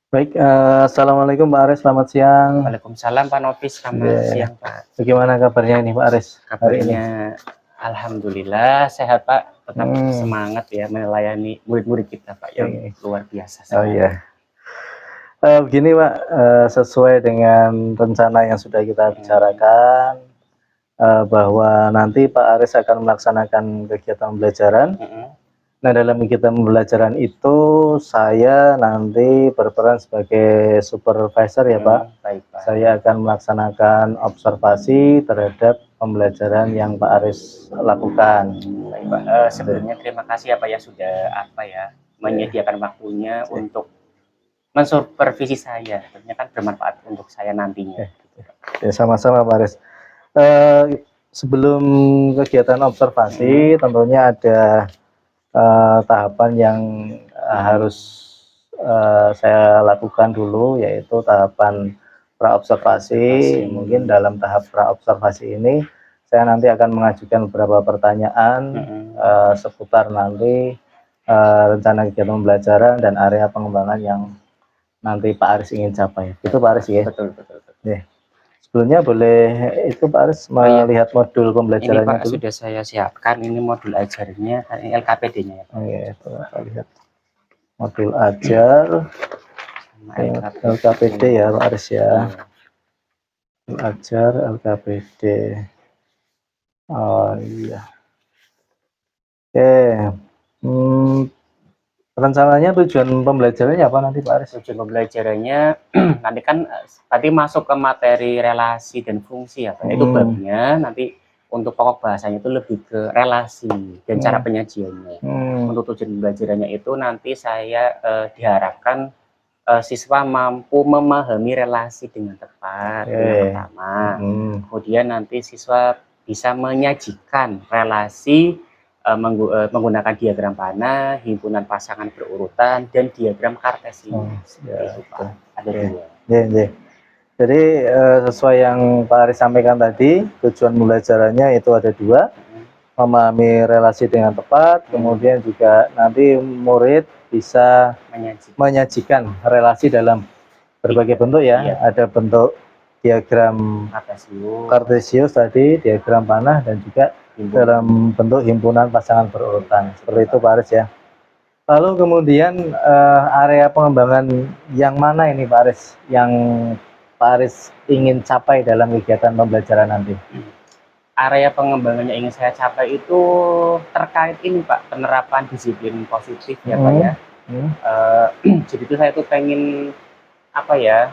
Baik, assalamualaikum Pak Aris, selamat siang. Waalaikumsalam Pak Nofis, selamat Iya, siang Pak. bagaimana kabarnya ini Pak Aris hari ini? Kabarnya alhamdulillah sehat Pak, tetap Hmm, semangat ya melayani murid-murid kita Pak yang oke. luar biasa Oh sekali. iya, begini Pak, sesuai dengan rencana yang sudah kita Mhm, bicarakan, bahwa nanti Pak Aris akan melaksanakan kegiatan pembelajaran. mhm, Nah, dalam kegiatan pembelajaran itu saya nanti berperan sebagai supervisor ya Pak. baik Pak, Saya akan melaksanakan observasi terhadap pembelajaran yang Pak Aris lakukan. baik Pak. Oke, Sebelumnya terima kasih ya Pak ya sudah oke, menyediakan waktunya oke, untuk mensupervisi saya. Tentunya kan bermanfaat untuk saya nantinya oke. gitu Pak. Ya, sama-sama Pak Aris. Sebelum kegiatan Mhm, observasi tentunya ada tahapan yang mhm, harus saya lakukan dulu, yaitu tahapan praobservasi. observasi, Mungkin dalam tahap praobservasi ini saya nanti akan mengajukan beberapa pertanyaan mhm. seputar nanti rencana kegiatan pembelajaran dan area pengembangan yang nanti Pak Aris ingin capai. Itu Pak Aris ya. Betul betul betul. Ya. Sebelumnya boleh itu Pak Aris Oh iya. melihat modul Ini pembelajarannya Pak dulu. sudah saya siapkan, ini modul ajarnya, ini LKPD-nya ya Pak, Oke, coba kita lihat modul ajar. sama LKPD LKPD-nya. ya Pak Aris ya. Iya. Modul ajar LKPD. Oh iya. Oke. Hmm, rencananya tujuan pembelajarannya apa nanti Pak Aris? Tujuan pembelajarannya nanti kan tadi masuk ke materi relasi dan fungsi ya Pak. Itu Hmm, babnya nanti untuk pokok bahasanya itu lebih ke relasi dan cara hmm, penyajiannya. hmm. Untuk tujuan pembelajarannya itu nanti saya diharapkan siswa mampu memahami relasi dengan tepat, itu yang Oke. pertama. Hmm. Kemudian nanti siswa bisa menyajikan relasi menggunakan diagram panah, himpunan pasangan berurutan, dan diagram Oh, kartesius. ya, Seperti itu oke. Pak. Ada Oke. dua. Ya, ya. Jadi sesuai yang Pak Aris sampaikan tadi, tujuan pembelajarannya itu ada dua, Mm, memahami relasi dengan tepat, mm, kemudian juga nanti murid bisa menyajikan menyajikan relasi dalam berbagai tiga, bentuk ya. iya Ada bentuk diagram kartesius, kartesius tadi, diagram panah, dan juga himpunan. dalam bentuk himpunan pasangan berurutan. Betul Seperti itu Pak. Pak Aris ya. Lalu kemudian area pengembangan yang mana ini Pak Aris yang Pak Aris ingin capai dalam kegiatan pembelajaran nanti? Area pengembangan yang ingin saya capai itu terkait ini Pak, penerapan disiplin positif ya Pak Hmm, ya. hmm, Jadi itu saya tuh pengen apa ya,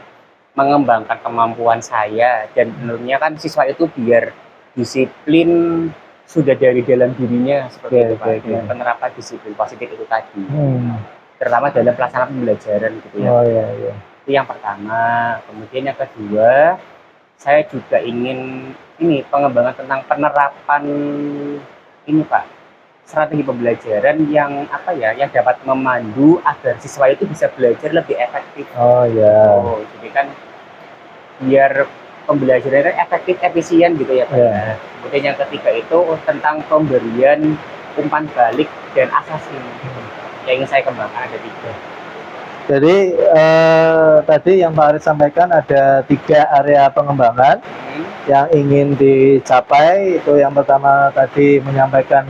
mengembangkan kemampuan saya dan menurutnya kan siswa itu biar disiplin sudah dari dalam dirinya oke, seperti itu oke, Pak, oke. dengan penerapan disiplin positif itu tadi. Hmm. Terutama dalam pelaksanaan pembelajaran gitu ya Oh Pak ya. iya, iya. Itu yang pertama. Kemudian yang kedua, saya juga ingin ini pengembangan tentang penerapan ini Pak, strategi pembelajaran yang apa ya, yang dapat memandu agar siswa itu bisa belajar lebih efektif. Oh iya. Oh, jadi kan biar pembelajaran efektif, efisien gitu ya Pak Ya. ya. Kemudian yang ketiga itu tentang pemberian umpan balik dan assessment. Yang ingin saya kembangkan ada tiga. Jadi tadi yang Pak Aris sampaikan ada 3 area pengembangan yang ingin dicapai. Itu yang pertama tadi menyampaikan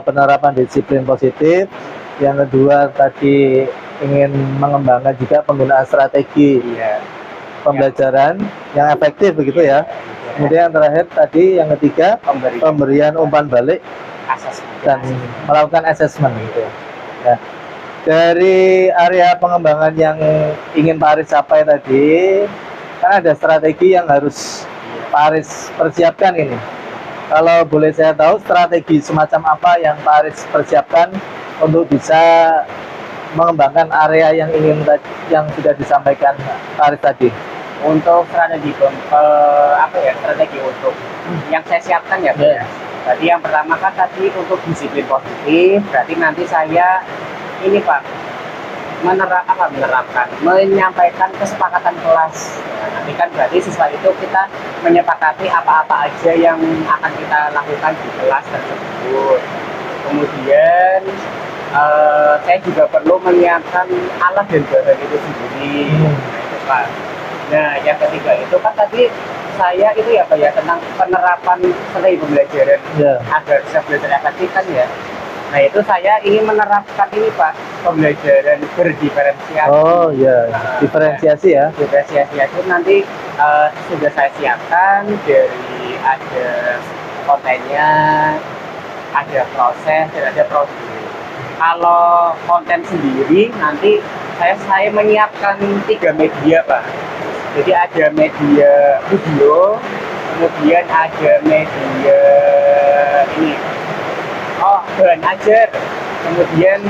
penerapan disiplin positif. Yang kedua tadi ingin mengembangkan juga penggunaan strategi Iya, pembelajaran yang efektif begitu iya, ya. Kemudian yang terakhir tadi yang ketiga pemberian umpan balik assessment. dan melakukan assessment gitu ya. Dari area pengembangan yang ingin Pak Aris capai tadi, kan ada strategi yang harus Pak Aris persiapkan ini. Kalau boleh saya tahu strategi semacam apa yang Pak Aris persiapkan untuk bisa mengembangkan area yang yang sudah disampaikan Pak Aris tadi? Untuk strategi apa ya, strategi untuk yang saya siapkan ya Pak ya. Berarti yang pertama kan tadi untuk disiplin positif, berarti nanti saya ini Pak menerapkan menyampaikan kesepakatan kelas. Nah, nanti kan berarti siswa itu kita menyepakati apa-apa aja yang akan kita lakukan di kelas tersebut. Kemudian saya juga perlu menyiapkan alat dan bahan itu sendiri. Nah, itu Pak. Nah, yang ketiga itu kan tadi saya itu ya Pak ya tentang penerapan strategi pembelajaran Ya. agar bisa belajar efektif kan ya. Nah, itu saya ingin menerapkan ini Pak, pembelajaran berdiferensiasi. Oh ya, Nah, diferensiasi ya. diferensiasi itu nanti sudah saya siapkan dari ada kontennya, ada proses, dan ada prosedur. Kalau konten sendiri nanti saya menyiapkan 3 media Pak. Jadi ada media video, kemudian ada media ini, bahan ajar, kemudian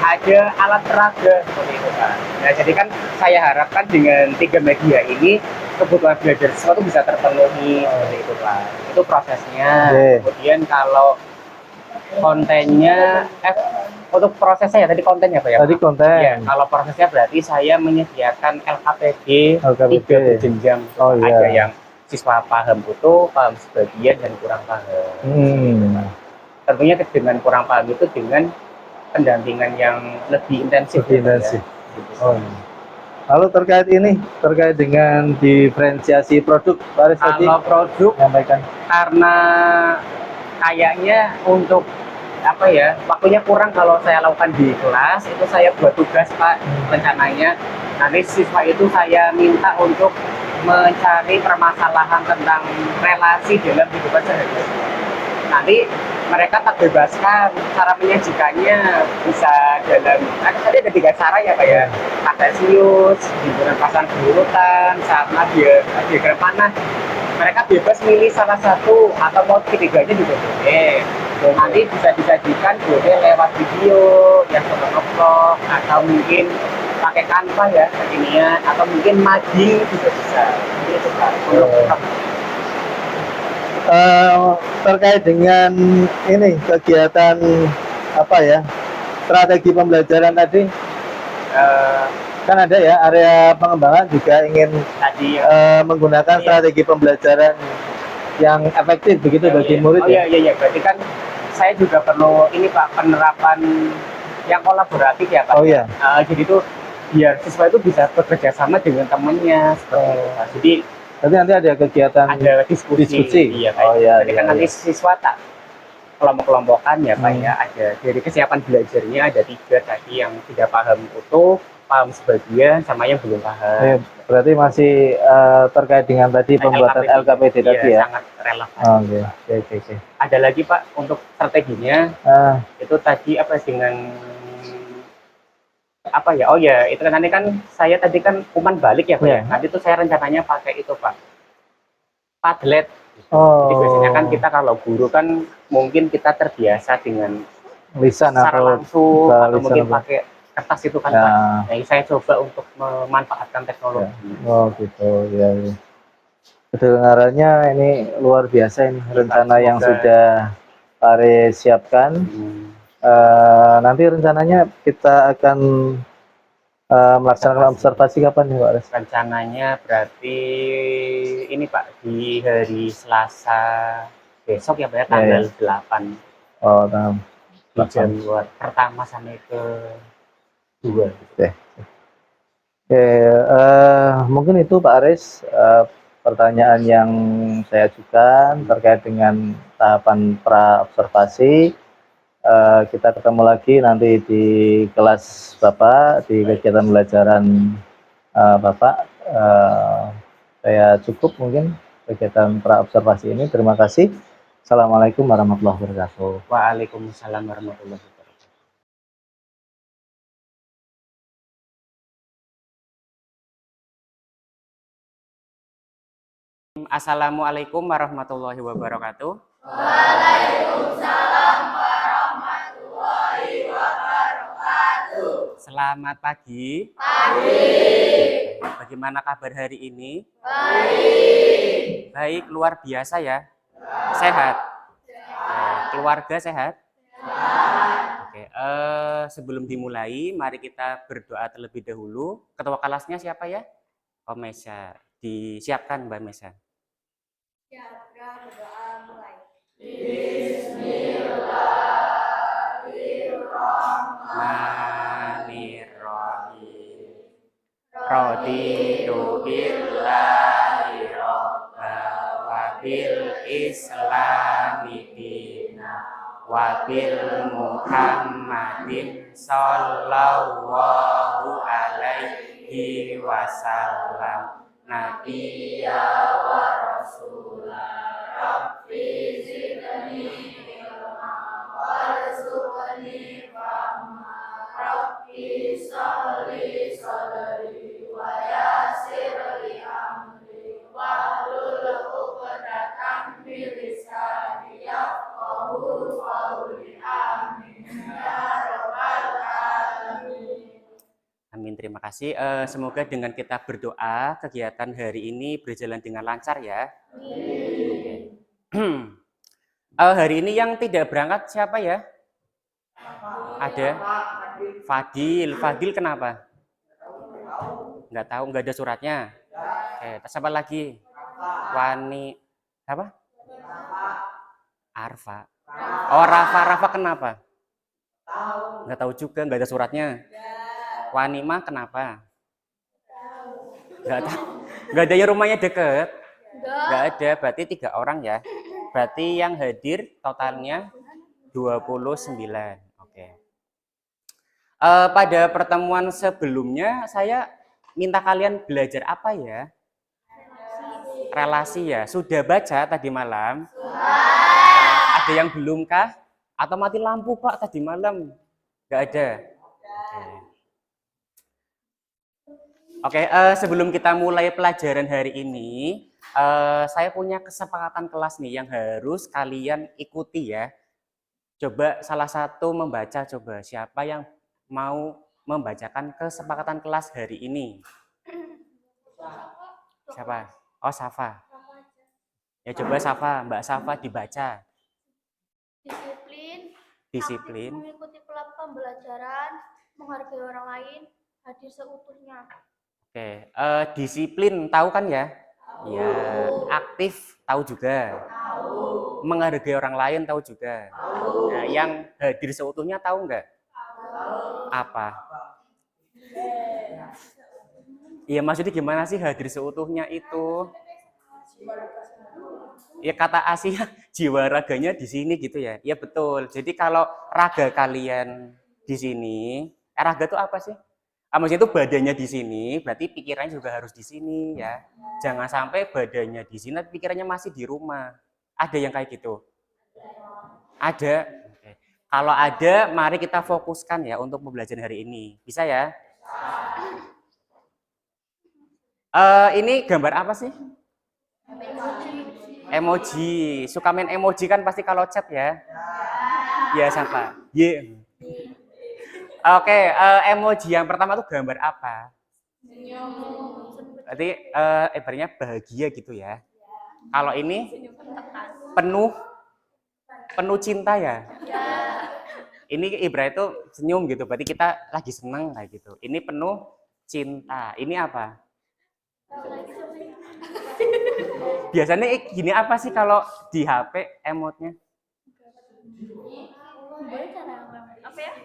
ada alat peraga seperti itu Pak. Nah jadi kan saya harapkan dengan 3 media ini kebutuhan belajar siswa itu bisa terpenuhi seperti itu Pak. Itu prosesnya. Kemudian kalau kontennya, untuk prosesnya ya tadi kontennya Pak ya? Tadi konten. Ya, kalau prosesnya berarti saya menyediakan LKPD 3 berjenjang. Oh, Ada iya. yang siswa paham utuh, paham sebagian, dan kurang paham. Tentunya dengan kurang paham itu dengan pendampingan yang lebih intensif. Lebih intensif. Ya. Oh, iya. Lalu terkait dengan diferensiasi produk, Pak Aris tadi kalau produk menyampaikan karena kayaknya untuk apa ya, waktunya kurang kalau saya lakukan di kelas, itu saya buat tugas Pak rencananya. Nanti siswa itu saya minta untuk mencari permasalahan tentang relasi dalam kehidupan sehari-hari. Nanti mereka terbebaskan cara menyajikannya, bisa dalam, tadi ada 3 cara ya Pak ya, kartesius, himpunan pasang berurutan, sama diagram panah. Mereka bebas milih salah satu atau mau ketiganya juga boleh. Nanti bisa disajikan boleh lewat video yang foto-foto atau mungkin pakai Canva ya kekinian, atau mungkin mading juga bisa. Itu Pak. terkait dengan ini kegiatan apa ya, strategi pembelajaran tadi, kan ada ya area pengembangan juga ingin tadi menggunakan strategi pembelajaran yang efektif begitu bagi murid. Iya, berarti kan saya juga perlu ini Pak, penerapan yang kolaboratif ya Pak. Jadi itu biar siswa itu bisa bekerja sama dengan temannya seperti itu Pak. Jadi nanti ada kegiatan, ada diskusi. Iya Pak. Jadi kan nanti siswa tak kelompok-kelompokan ya Pak ya. Ada dari kesiapan belajarnya ada 3 tadi, yang tidak paham utuh, paham sebagian, sama yang belum paham. Berarti masih terkait dengan tadi pembuatan LKPD tadi ya? Sangat relevan. Oke. Ada lagi Pak untuk strateginya, itu tadi apa dengan apa ya? Oh ya, itu kan nanti kan saya tadi kan umpan balik ya Pak ya. Nanti tuh saya rencananya pakai itu Pak, Padlet. Jadi biasanya kan kita kalau guru kan mungkin kita terbiasa dengan lisan secara langsung atau mungkin pakai kertas itu kan Pak. Nah, saya coba untuk memanfaatkan teknologi. Oh gitu ya. Kedengarannya ini luar biasa ini rencana yang sudah Pak Aris siapkan. Nanti rencananya kita akan melaksanakan observasi kapan nih Pak Aris? Rencananya berarti ini Pak di hari Selasa besok ya Pak ya, tanggal 8. Oh, tanggal di jam pertama sampai ke 2. Mungkin itu Pak Aris pertanyaan yang saya ajukan terkait dengan tahapan pra-observasi. Kita ketemu lagi nanti di kelas Bapak, di kegiatan pembelajaran Bapak. Saya cukup mungkin kegiatan pra-observasi ini. Terima kasih. Assalamualaikum warahmatullahi wabarakatuh. Waalaikumsalam warahmatullahi wabarakatuh. Assalamualaikum warahmatullahi wabarakatuh. Waalaikumsalam warahmatullahi wabarakatuh. Selamat pagi. Bagaimana kabar hari ini? Baik, luar biasa ya. Sehat. Keluarga sehat? Oke, sebelum dimulai, mari kita berdoa terlebih dahulu. Ketua kelasnya siapa ya? Mesa. Disiapkan Mbak Mesa. Berdoa mulai. Bismillahirrahmanirrahim. Bismillahirrahmanirrahim. Raditu billahi robba wa bil islami dina wa bil muhammadin sallallahu alaihi wasallam nabiyya wa rasulah rabbi zidni ilma warzuqni fahma rabbi sholli sadri wa yassir li amri wahlul 'uqdatam min lisani yafqahu qawli. Amin ya rabbal alamin. Amin, terima kasih. Semoga dengan kita berdoa, kegiatan hari ini berjalan dengan lancar ya. Oke. Hari ini yang tidak berangkat siapa ya? Ada? Fadil. Fadil kenapa? Nggak tahu, nggak ada suratnya. Terus apa lagi? Wani. Apa? Arfa. Oh, Rafa. Rafa kenapa? Nggak tahu juga, nggak ada suratnya. Wanimah kenapa? Nggak tahu. Nggak ada yang rumahnya deket? Nggak ada, berarti 3 orang ya. Berarti yang hadir totalnya 29. Oke. Pada pertemuan sebelumnya saya minta kalian belajar apa ya? Relasi ya. Sudah baca tadi malam? Ada yang belum kah? Atau mati lampu Pak tadi malam? Nggak ada. Oke, sebelum kita mulai pelajaran hari ini, saya punya kesepakatan kelas nih yang harus kalian ikuti ya. Coba salah satu membaca, coba siapa yang mau membacakan kesepakatan kelas hari ini? Siapa? Oh, Safa. Ya coba Safa, Mbak Safa dibaca. Disiplin. Mengikuti pembelajaran, menghargai orang lain, hadir seutuhnya. Oke, disiplin tahu kan ya? Ya, aktif tahu juga. Tahu. Menghargai orang lain tahu juga. Tahu. Nah, yang hadir seutuhnya tahu nggak? Tahu. Apa? Iya, maksudnya gimana sih hadir seutuhnya itu? Ya kata Asia, jiwa raganya di sini gitu ya. Iya betul. Jadi kalau raga kalian di sini, raga itu apa sih? Maksudnya itu badannya di sini, berarti pikirannya juga harus di sini ya. Jangan sampai badannya di sini, pikirannya masih di rumah. Ada yang kayak gitu? Ada? Oke. Kalau ada, mari kita fokuskan ya untuk pembelajaran hari ini. Bisa ya? Ini gambar apa sih? Emoji. Suka main emoji kan pasti kalau chat ya? Ya, siapa? Yeah. Oke, emoji yang pertama tuh gambar apa? Berarti ibaratnya bahagia gitu ya. Kalau ini penuh cinta ya. Ini ibarat itu senyum gitu, berarti kita lagi seneng kayak gitu. Ini penuh cinta. Ini apa? Biasanya gini apa sih kalau di HP emotnya? Apa ya?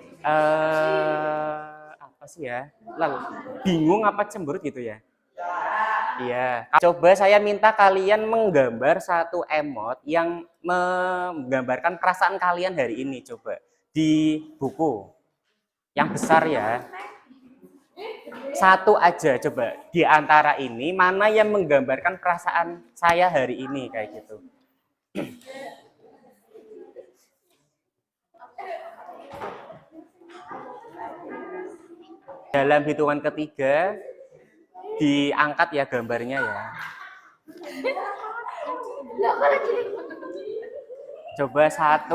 Apa sih ya? Lalu bingung apa cemberut gitu ya? Iya. Coba saya minta kalian menggambar satu emot yang menggambarkan perasaan kalian hari ini. Coba di buku yang besar ya. Satu aja coba di antara ini mana yang menggambarkan perasaan saya hari ini kayak gitu. Dalam hitungan ketiga diangkat ya gambarnya ya. Coba 1.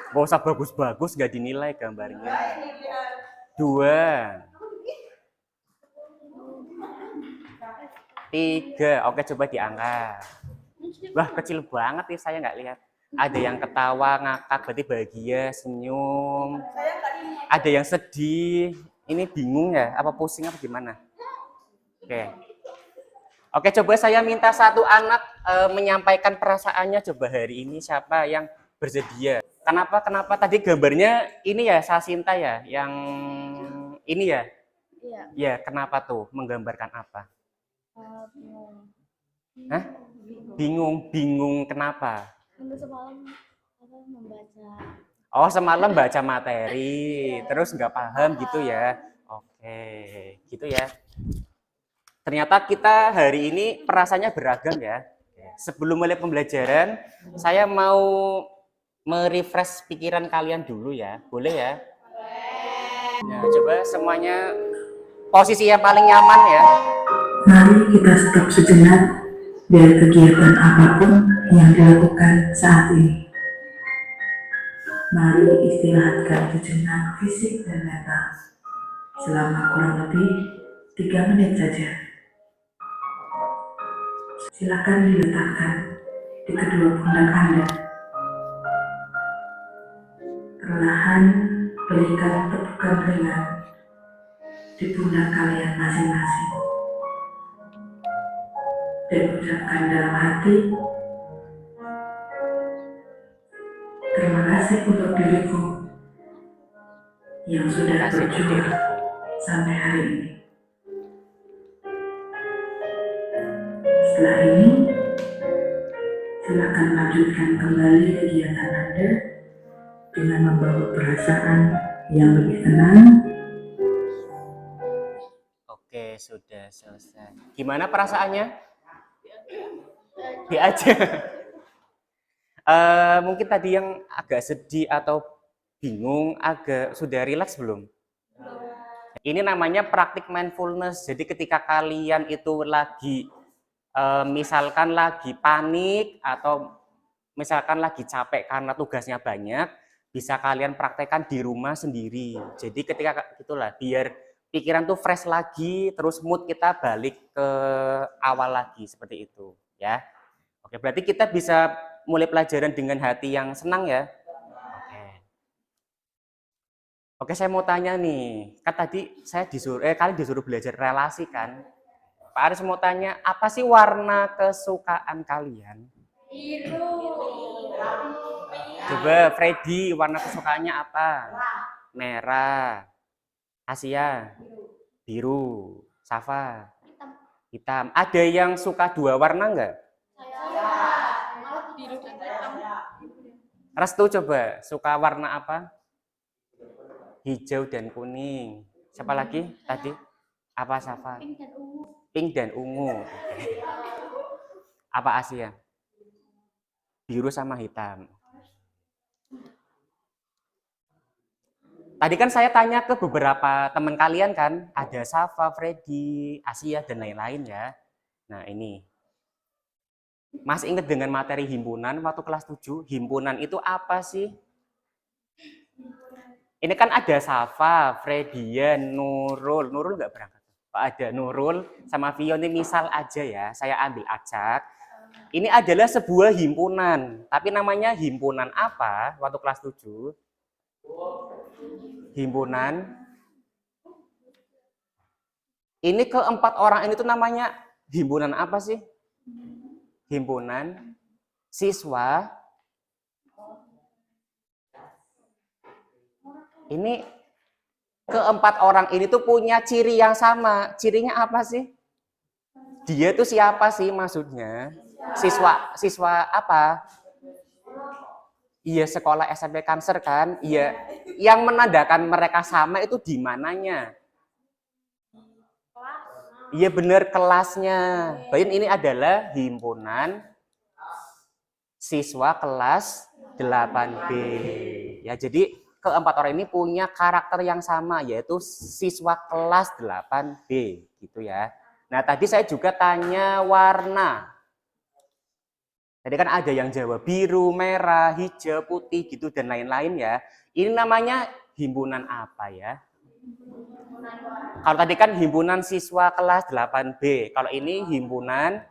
Gak usah bagus-bagus, gak dinilai gambarnya. 2. 3. Oke, coba diangkat. Wah, kecil banget nih, saya nggak lihat. Ada yang ketawa, ngakak, berarti bahagia, senyum. Ada yang sedih. Ini bingung ya, apa pusing apa gimana? Oke, coba saya minta satu anak menyampaikan perasaannya. Coba hari ini siapa yang bersedia? Kenapa tadi gambarnya ini ya, Sasinta ya, yang ini ya? Iya. Ya, kenapa tuh? Menggambarkan apa? Bingung. Hah? Bingung kenapa? Untuk semalam membaca. Oh, semalam baca materi, terus nggak paham gitu ya? Oke, gitu ya. Ternyata kita hari ini perasaannya beragam ya. Sebelum mulai pembelajaran, saya mau merefresh pikiran kalian dulu ya. Boleh ya? Nah, coba semuanya posisi yang paling nyaman ya. Mari kita stop sejenak dari kegiatan apapun yang dilakukan saat ini. Mari istirahatkan sejenak fisik dan mental selama kurang lebih 3 menit saja. Silakan diletakkan di kedua pundak Anda. Perlahan berikan tepukan ringan di pundak kalian masing-masing. Dan ucapkan dalam hati, terima kasih untuk diriku yang sudah berjuang sampai hari ini. Setelah ini, silakan lanjutkan kembali kegiatan Anda dengan membawa perasaan yang lebih tenang. Oke, sudah selesai. Gimana perasaannya? Di aja. Mungkin tadi yang agak sedih atau bingung, agak sudah rileks belum? Ini namanya praktik mindfulness. Jadi ketika kalian itu lagi misalkan lagi panik atau misalkan lagi capek karena tugasnya banyak, bisa kalian praktekkan di rumah sendiri. Jadi ketika itulah biar pikiran tuh fresh lagi, terus mood kita balik ke awal lagi seperti itu, ya. Oke, berarti kita bisa mulai pelajaran dengan hati yang senang ya. Oke, saya mau tanya nih, kan tadi saya kalian disuruh belajar relasi kan? Pak Aris mau tanya, apa sih warna kesukaan kalian? Biru. Coba Freddy, warna kesukaannya apa? Merah. Asia? Biru. Safa? Hitam. Ada yang suka dua warna enggak? Malah biru dan hitam. Restu coba, suka warna apa? Hijau dan kuning. Siapa lagi tadi? Apa Safa? Pink dan ungu. Pink dan ungu. Oke. Apa Asia? Biru sama hitam. Tadi kan saya tanya ke beberapa teman kalian kan, ada Safa, Freddy, Asia, dan lain-lain ya. Nah ini, Mas ingat dengan materi himpunan waktu kelas 7, himpunan itu apa sih? Ini kan ada Safa, Fredian, Nurul nggak berangkat? Pak ada Nurul sama Vion, ini misal aja ya, saya ambil acak. Ini adalah sebuah himpunan, tapi namanya himpunan apa waktu kelas 7? Himpunan. Ini keempat orang ini tuh namanya himpunan apa sih? Himpunan siswa. Ini keempat orang ini tuh punya ciri yang sama. Cirinya apa sih? Dia tuh siapa sih maksudnya? Siswa apa? Iya, sekolah SMP Cancer kan? Iya. Yang menandakan mereka sama itu di mananya? Iya benar, kelasnya. Baik, ini adalah himpunan siswa kelas 8B. Ya, jadi keempat orang ini punya karakter yang sama, yaitu siswa kelas 8B gitu ya. Nah, tadi saya juga tanya warna. Tadi kan ada yang jawab biru, merah, hijau, putih gitu dan lain-lain ya. Ini namanya himpunan apa ya? Kalau tadi kan himpunan siswa kelas 8B. Kalau ini himpunan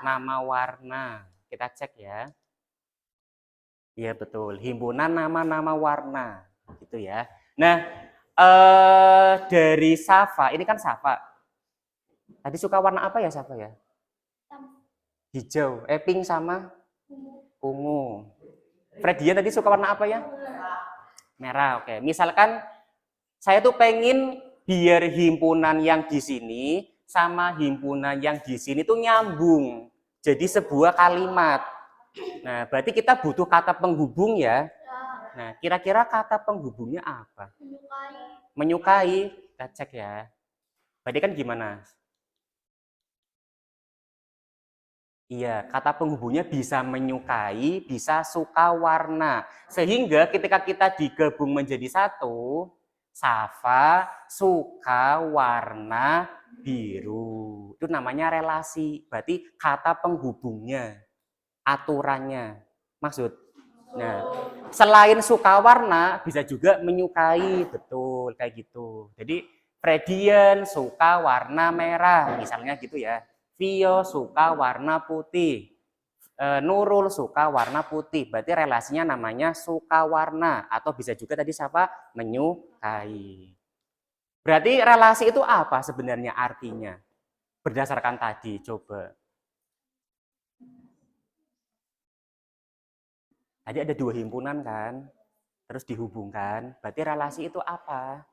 nama warna. Kita cek ya. Iya betul, himpunan nama-nama warna gitu ya. Nah, dari Safa, ini kan Safa. Tadi suka warna apa ya Safa ya? Hijau, pink sama ungu. Fredian tadi suka warna apa ya? Merah, oke. Misalkan saya tuh pengen biar himpunan yang di sini sama himpunan yang di sini tuh nyambung. Jadi sebuah kalimat. Nah, berarti kita butuh kata penghubung ya. Nah, kira-kira kata penghubungnya apa? Menyukai. Kita cek ya. Berarti kan gimana? Iya, kata penghubungnya bisa menyukai, bisa suka warna. Sehingga ketika kita digabung menjadi satu, Safa suka warna biru. Itu namanya relasi. Berarti kata penghubungnya, aturannya. Maksud. Nah, selain suka warna, bisa juga menyukai. Betul, kayak gitu. Jadi, Fredian suka warna merah. Misalnya gitu ya. Vio suka warna putih. Nurul suka warna putih. Berarti relasinya namanya suka warna. Atau bisa juga tadi siapa? Menyukai. Berarti relasi itu apa sebenarnya artinya? Berdasarkan tadi, coba. Tadi ada dua himpunan kan? Terus dihubungkan. Berarti relasi itu apa?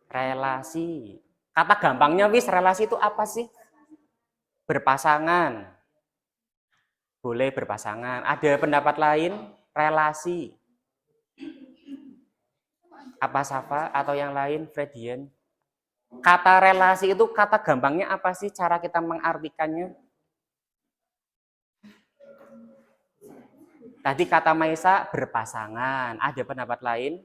Relasi. Kata gampangnya wis, relasi itu apa sih? Berpasangan. Boleh berpasangan. Ada pendapat lain? Relasi. Apa Safa atau yang lain? Fredian. Kata relasi itu kata gampangnya apa sih? Cara kita mengartikannya? Tadi kata Maisa berpasangan. Ada pendapat lain?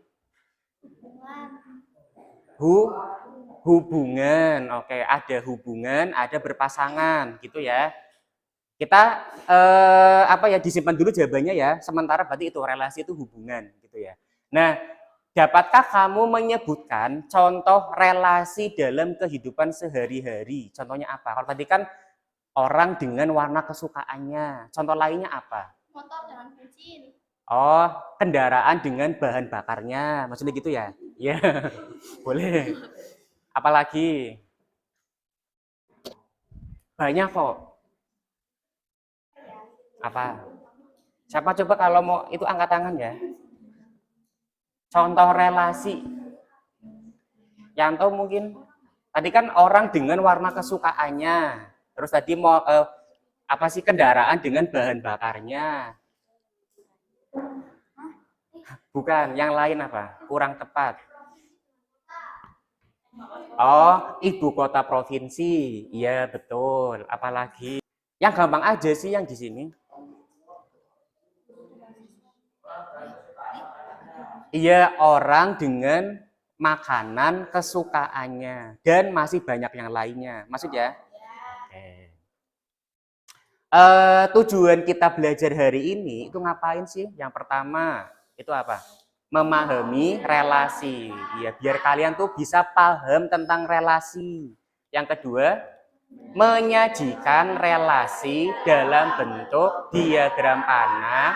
Hubungan. Oke, ada hubungan, ada berpasangan, gitu ya. Kita apa ya, disimpan dulu jawabannya ya. Sementara berarti itu relasi itu hubungan, gitu ya. Nah, dapatkah kamu menyebutkan contoh relasi dalam kehidupan sehari-hari? Contohnya apa? Kalau tadi kan orang dengan warna kesukaannya. Contoh lainnya apa? Motor dengan bensin. Oh, kendaraan dengan bahan bakarnya. Maksudnya gitu ya? Ya, boleh. Apalagi? Banyak kok. Apa? Siapa coba kalau mau itu angkat tangan ya. Contoh relasi. Yang tahu mungkin. Tadi kan orang dengan warna kesukaannya. Terus tadi mau apa sih kendaraan dengan bahan bakarnya? Bukan, yang lain apa? Kurang tepat. Oh, ibu kota provinsi. Iya, betul. Apalagi? Yang gampang aja sih yang di sini. Iya, orang dengan makanan kesukaannya. Dan masih banyak yang lainnya. Maksud ya? Tujuan kita belajar hari ini itu ngapain sih? Yang pertama, itu apa? Memahami relasi. Ya, biar kalian tuh bisa paham tentang relasi. Yang kedua, menyajikan relasi dalam bentuk diagram panah,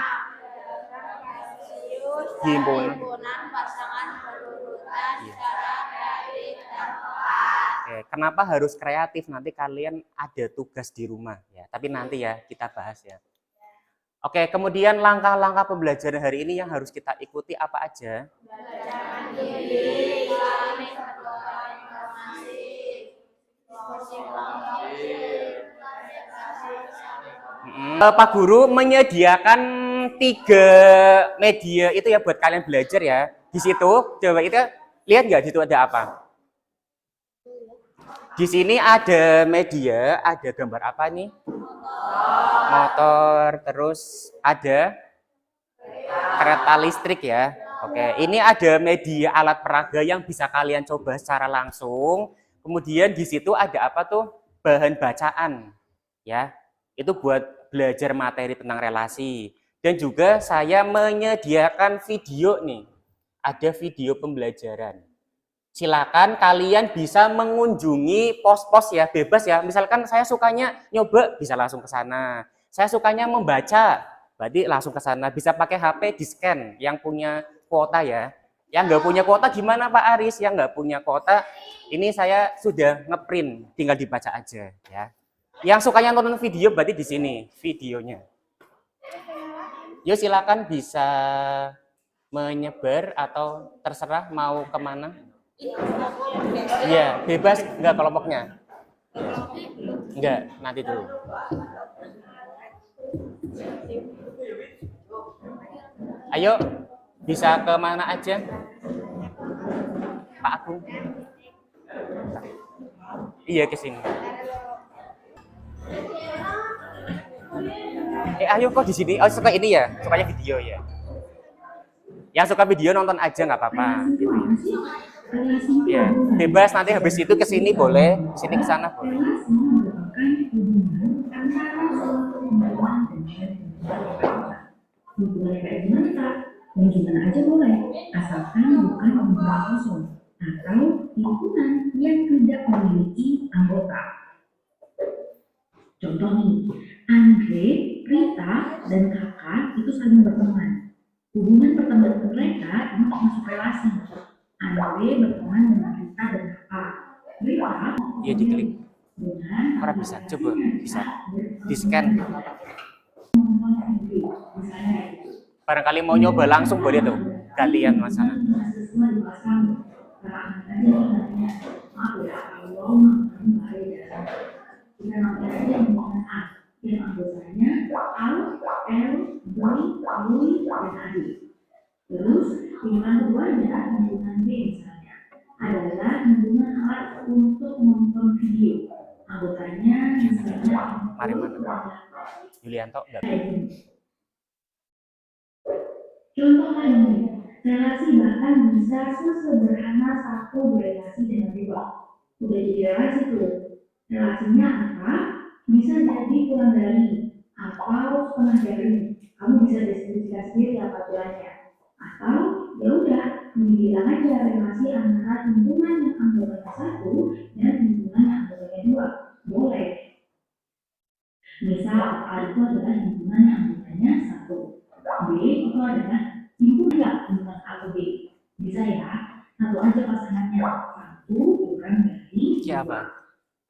himpunan pasangan berurutan secara kreatif dan Oke, kenapa harus kreatif? Nanti kalian ada tugas di rumah ya. Tapi nanti ya kita bahas ya. Oke, kemudian langkah-langkah pembelajaran hari ini yang harus kita ikuti apa aja? Pak Guru menyediakan 3 media itu ya buat kalian belajar ya. Di situ, coba itu lihat nggak di situ ada apa? Di sini ada media, ada gambar apa nih? Motor, terus ada kereta listrik ya. Oke, ini ada media alat peraga yang bisa kalian coba secara langsung. Kemudian di situ ada apa tuh? Bahan bacaan. Ya. Itu buat belajar materi tentang relasi. Dan juga saya menyediakan video nih. Ada video pembelajaran. Silakan kalian bisa mengunjungi pos-pos ya, bebas ya. Misalkan saya sukanya nyoba, bisa langsung ke sana. Saya sukanya membaca, berarti langsung ke sana. Bisa pakai HP, di-scan yang punya kuota ya. Yang nggak punya kuota gimana Pak Aris? Yang nggak punya kuota, ini saya sudah ngeprint, tinggal dibaca aja ya. Yang sukanya nonton video berarti di sini videonya. Yuk silakan bisa menyebar atau terserah mau kemana. Iya, bebas enggak kelompoknya? Enggak, nanti dulu. Ayo, bisa ke mana aja? Pak Agung. Iya, ke sini. Ayo kok di sini. Oh, suka ini ya? Sukanya video ya? Yang suka video nonton aja nggak apa-apa. Gitu ya. Ya, bebas nanti habis itu ke sini boleh, sini ke sana boleh. Hubungan kayak gimana kak? Yang gimana aja boleh, asalkan bukan hubungan kosong atau lingkungan yang tidak memiliki anggota. Contoh nih, Andre, Rita, dan kakak itu saling berteman. Hubungan pertemanan mereka ini masuk relasi. Andre berteman dengan Rita dan kakak. Rita Iya, diklik. Orang bisa, coba bisa di scan. Barangkali mau nyoba langsung boleh tuh, gantian mas sana. Yang anggotanya Al, El, Boy, Lui, dan Adi. Terus lingkungan keduanya lingkungan B misalnya adalah lingkungan alat untuk menonton video. Anggotanya misalnya Mari mana? Yulianto enggak. Contoh lain, relasi bahkan bisa sesederhana satu berelasi dengan dua. Udah jadi relasi tuh. Relasinya apa? Bisa jadi kurang dari atau setengah dari. Kamu bisa deskripsikan sendiri apa aturannya. Atau ya udah, bilang aja relasi antara lingkungan yang anggotanya satu dan lingkungan yang anggotanya dua. Boleh. Misal A itu adalah lingkungan yang anggotanya satu. B itu adalah lingkungan A ke B. Bisa ya, satu aja pasangannya. Satu kurang dari Siapa?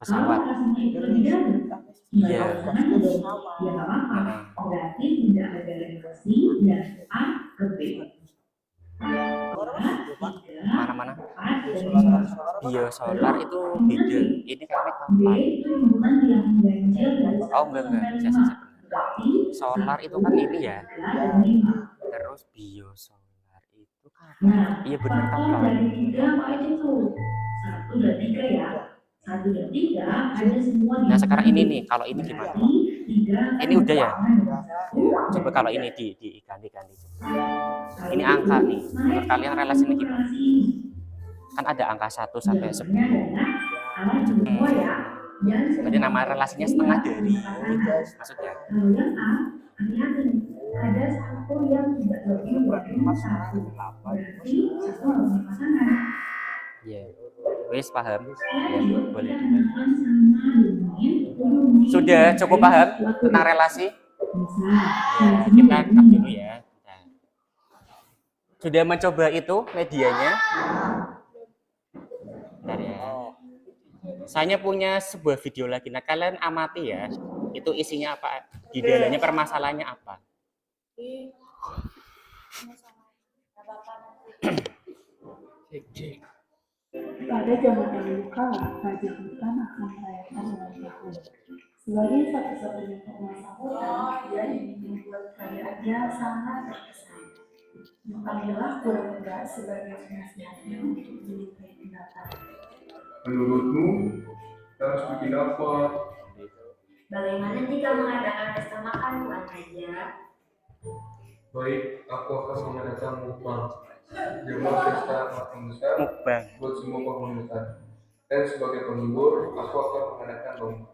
kalau Pesawat. pasangannya itu lebih dari Iya. pasangan udah ya nggak apa-apa. Berarti tidak ada relasi dari A ke B. Mana-mana? Biosolar itu beda. Ini kami B kapal. itu lingkungan yang ganjil dari Oh enggak. Saya. Solar itu kan ini ya. Terus biosolar itu kapal. Iya benar kapal. Dari tiga apa aja tuh? Satu dan tiga ya. Satu dan tiga ada semua. Nah sekarang ini nih, kalau ini gimana? Ini udah ya? Coba kalau ini diganti. Ini angka nih. Menurut kalian relasinya gimana? Kan ada angka 1 sampai 10. Berarti nama relasinya setengah dari. Maksudnya? Ada satu yang tidak lebih dari satu. Berarti satu lebih pasangan. Iya. Wis paham? Ya, boleh. Sudah Cukup paham tentang relasi? Kita rekap dulu ya. Sudah mencoba itu medianya? Bentar ya. Saya punya sebuah video lagi. Nah, kalian amati ya. Itu isinya apa? Di dalamnya permasalahannya apa? Pada zaman dahulu kala, Raja Hutan akan merayakan ulang tahun. Sebagai satu-satunya penguasa hutan, dia ingin membuat kerajaannya sangat terkesan. Dipanggillah Kuranda sebagai penasihatnya untuk menyukai pendatang. Menurutmu, kita harus bikin apa? Bagaimana jika mengadakan pesta makan bukan saja? Baik, aku akan mengadakan mukbang. Jumlah pesta makan besar Mukbang. buat semua komunitas. Dan sebagai penghibur, aku akan mengadakan lomba.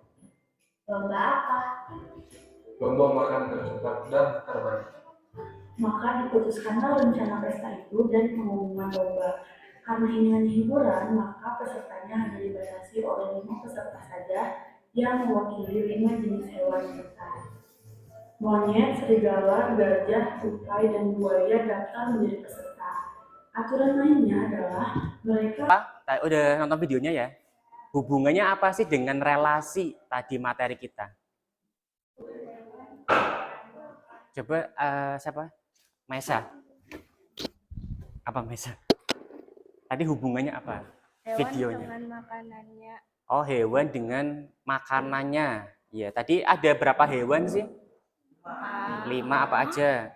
Lomba apa? Lomba makan tercepat dan terbaik. Maka diputuskanlah rencana pesta itu dan pengumuman lomba. Karena ini hanya hiburan, maka pesertanya hanya dibatasi oleh 5 peserta saja yang mewakili 5 jenis hewan tertarik. Monyet, serigala, gajah, tupai, dan buaya datang menjadi peserta. Aturan lainnya adalah mereka Udah nonton videonya ya? Hubungannya apa sih dengan relasi tadi materi kita? Coba siapa? Mesa. Apa Mesa? Tadi hubungannya apa? Videonya. dengan makanannya. Oh, hewan dengan makanannya. Iya, tadi ada berapa hewan sih? 5 apa aja?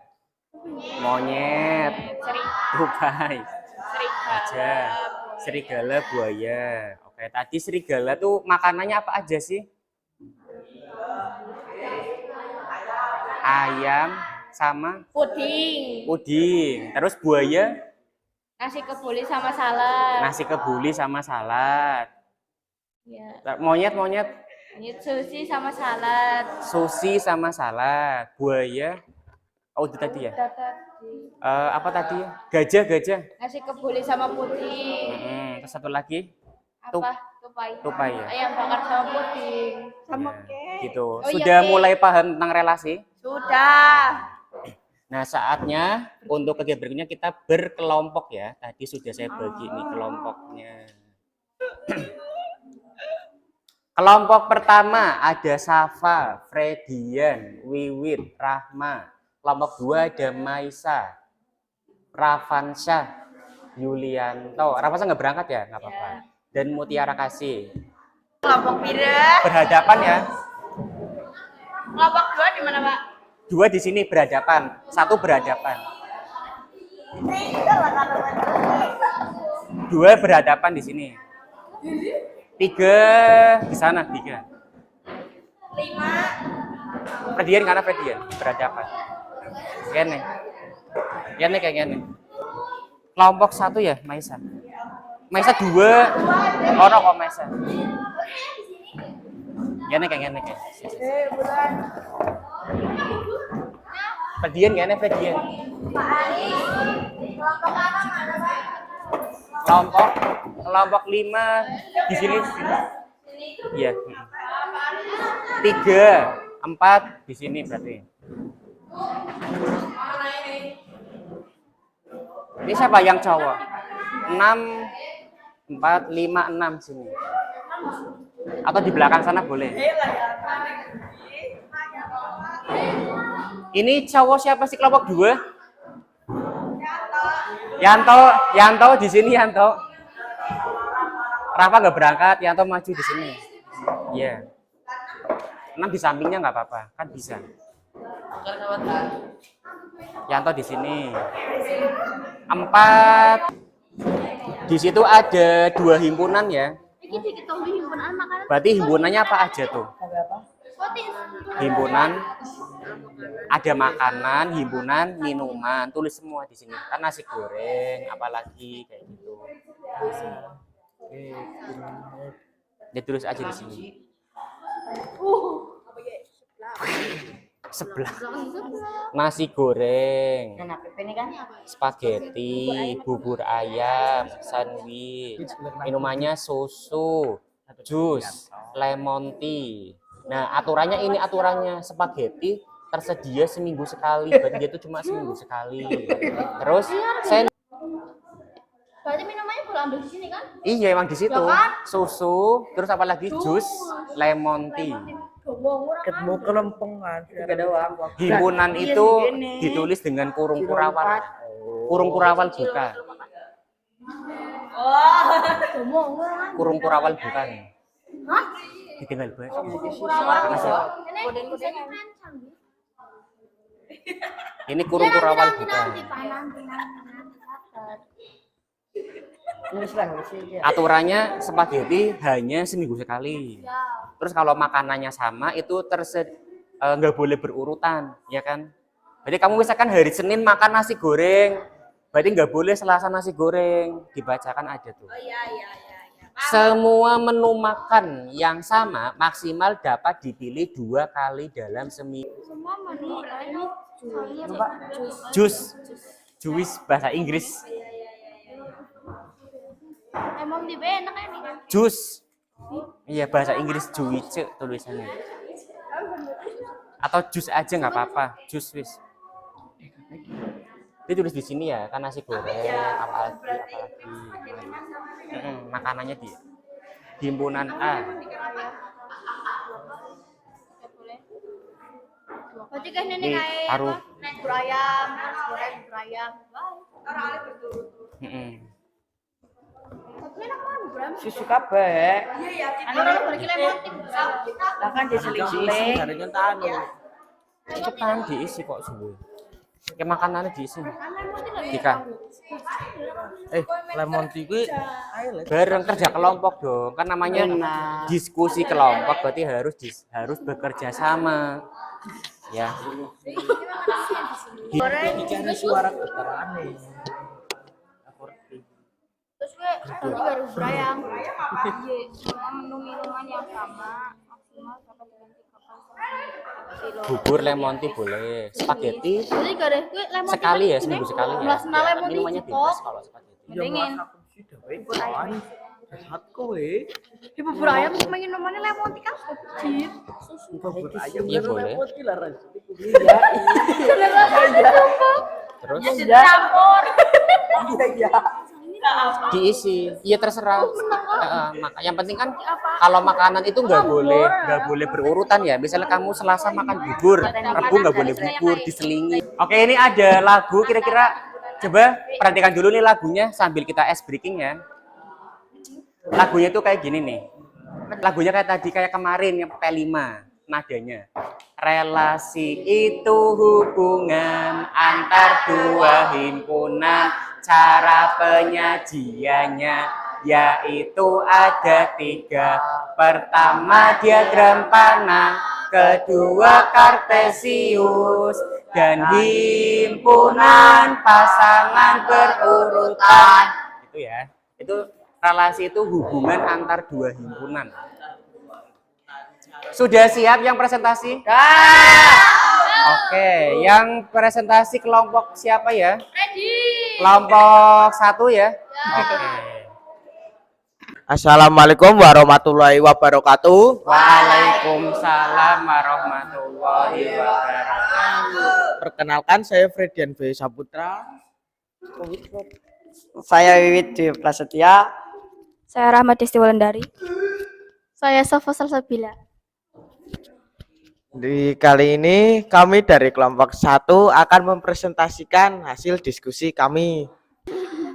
Monyet, tupai, aja, serigala, buaya. Oke, tadi serigala tuh makanannya apa aja sih? Ayam sama puding. Terus buaya? Nasi kebuli sama salad. Nasi kebuli sama salad. Ya. Monyet. Ini sushi sama salad. Sushi sama salad. Buaya? Oh, itu tadi ya? Apa tadi? Gajah. Nasi kebuli sama puding. Terus satu lagi? Apa? Tupai ya? Ayam bakar sama puding. Sama Gitu. Oh, iya, Sudah cake. mulai paham tentang relasi? Sudah. Nah, saatnya untuk kegiatan berikutnya kita berkelompok ya. Tadi sudah saya bagi nih kelompoknya. Kelompok pertama ada Safa, Fredian, Wiwit, Rahma. Kelompok 2 ada Maisa, Rafansyah, Yulianto. Rafansyah nggak berangkat ya? Nggak apa-apa. Dan Mutiara Kasih. Kelompok pira. Berhadapan ya. Kelompok 2 di mana, Pak? 2 di sini berhadapan, 1 berhadapan. 2 berhadapan di sini. 3 di sana, 3. 5. Fredian karena Fredian berhadapan. Gini kayak gini. Kelompok 1 ya, Maisa. Maisa 2. Ono kok Maisa. Gini kayak. Fredian gini Fredian. Kelompok 5 di sini. Iya. 3, 4 di sini berarti. Ini siapa yang cowok? 6, 4, 5, 6 sini. Atau di belakang sana boleh. Ini cowok siapa sih kelompok 2? Yanto di sini Yanto. Rafa nggak berangkat, Yanto maju di sini. Iya. 6 di sampingnya nggak apa-apa, kan bisa. Yanto di sini. 4. Di situ ada 2 himpunan ya. Berarti himpunannya apa aja tuh? Himpunan ada makanan, himpunan minuman, tulis semua di sini. Kan nasi goreng, apalagi kayak gitu. Ditulis aja di sini. Sebelah. Nasi goreng, spaghetti, bubur ayam, sandwich, minumannya susu, jus, lemon tea. Nah, aturannya spaghetti tersedia seminggu sekali, berarti dia itu cuma seminggu sekali. Terus Berarti minumannya boleh ambil di sini kan? iya emang di situ. Susu, terus apa lagi? Jus, lemon tea. Ketemu kelompongan. Himpunan itu ditulis dengan kurung kurawal. Kurung kurawal bukan. Kurung kurawal bukan. Hah? Ditinggal banget. Ini kurung kurawal bukan. Aturannya spaghetti hanya seminggu sekali. Terus kalau makanannya sama itu nggak boleh berurutan, ya kan? Berarti kamu misalkan hari Senin makan nasi goreng, berarti nggak boleh Selasa nasi goreng. Dibacakan aja tuh. Semua menu makan yang sama maksimal dapat dipilih 2 kali dalam seminggu. Semua menu ini Juice bahasa Inggris. emang di enak ini. Jus. Iya bahasa Inggris juice tulisannya. Atau jus aja nggak apa-apa. Jus wis. Dia tulis di sini ya, kan nasi goreng, apalagi. Makanannya di himpunan A. Berarti kan ini kayak Taruh bubur ayam, nasi goreng bubur ayam. Heeh. Tapi enak banget bubur ayam. Susu kabeh. Anu kalau balik lemon tip. Lah kan diseling-seling. Jarene tanu. Cepetan diisi kok suwe. Kayak makanannya diisi. Dika. Lemon tea kuwi ayo Le. Bareng kerja kelompok dong. Kan namanya diskusi kelompok berarti harus bekerja sama. Ya. Bicara suara keterane. Terus gue tadi baru bubur ayam. Iya, semua menu minuman yang sama maksimal dapat dengan 3 kilo. Bubur lemon tea boleh. Spaghetti Jadi gak deh, gue lemon tea sekali ya, paling seminggu gini. sekali ya. Belas na lemon tea Minumannya cukup. bebas kalau spaghetti. Mendingin. Bubur ayam. Sehat kowe. Di bubur ayam cuma minumannya lemon tea kan sedikit. Bubur ayam. Iya boleh. Lemon tea lah Ran. Terus Campur. Iya. diisi. Iya terserah. Yang penting kan kalau makanan itu nggak boleh berurutan ya. Misalnya kamu Selasa makan bubur, Rabu nggak boleh bubur, diselingi. Oke, ini ada lagu kira-kira coba perhatikan dulu nih lagunya sambil kita ice breaking ya. Lagunya tuh kayak gini nih. Lagunya kayak tadi, kayak kemarin yang P5 nadanya. Relasi itu hubungan antar dua himpunan, cara penyajiannya yaitu ada 3. Pertama diagram panah, kedua kartesius, dan himpunan pasangan berurutan. Itu ya. Itu relasi itu hubungan antar dua himpunan. Sudah siap yang presentasi? Oke, yang presentasi kelompok siapa ya? Ready. Kelompok 1 ya? Oke. Assalamualaikum warahmatullahi wabarakatuh. Waalaikumsalam warahmatullahi wabarakatuh. Perkenalkan saya Fredian B. Saputra. Saya Wiwit Dwi Prasetya. Saya Rahmat Desti Wulandari. Saya Safa Salsabila. Di kali ini kami dari kelompok 1 akan mempresentasikan hasil diskusi kami.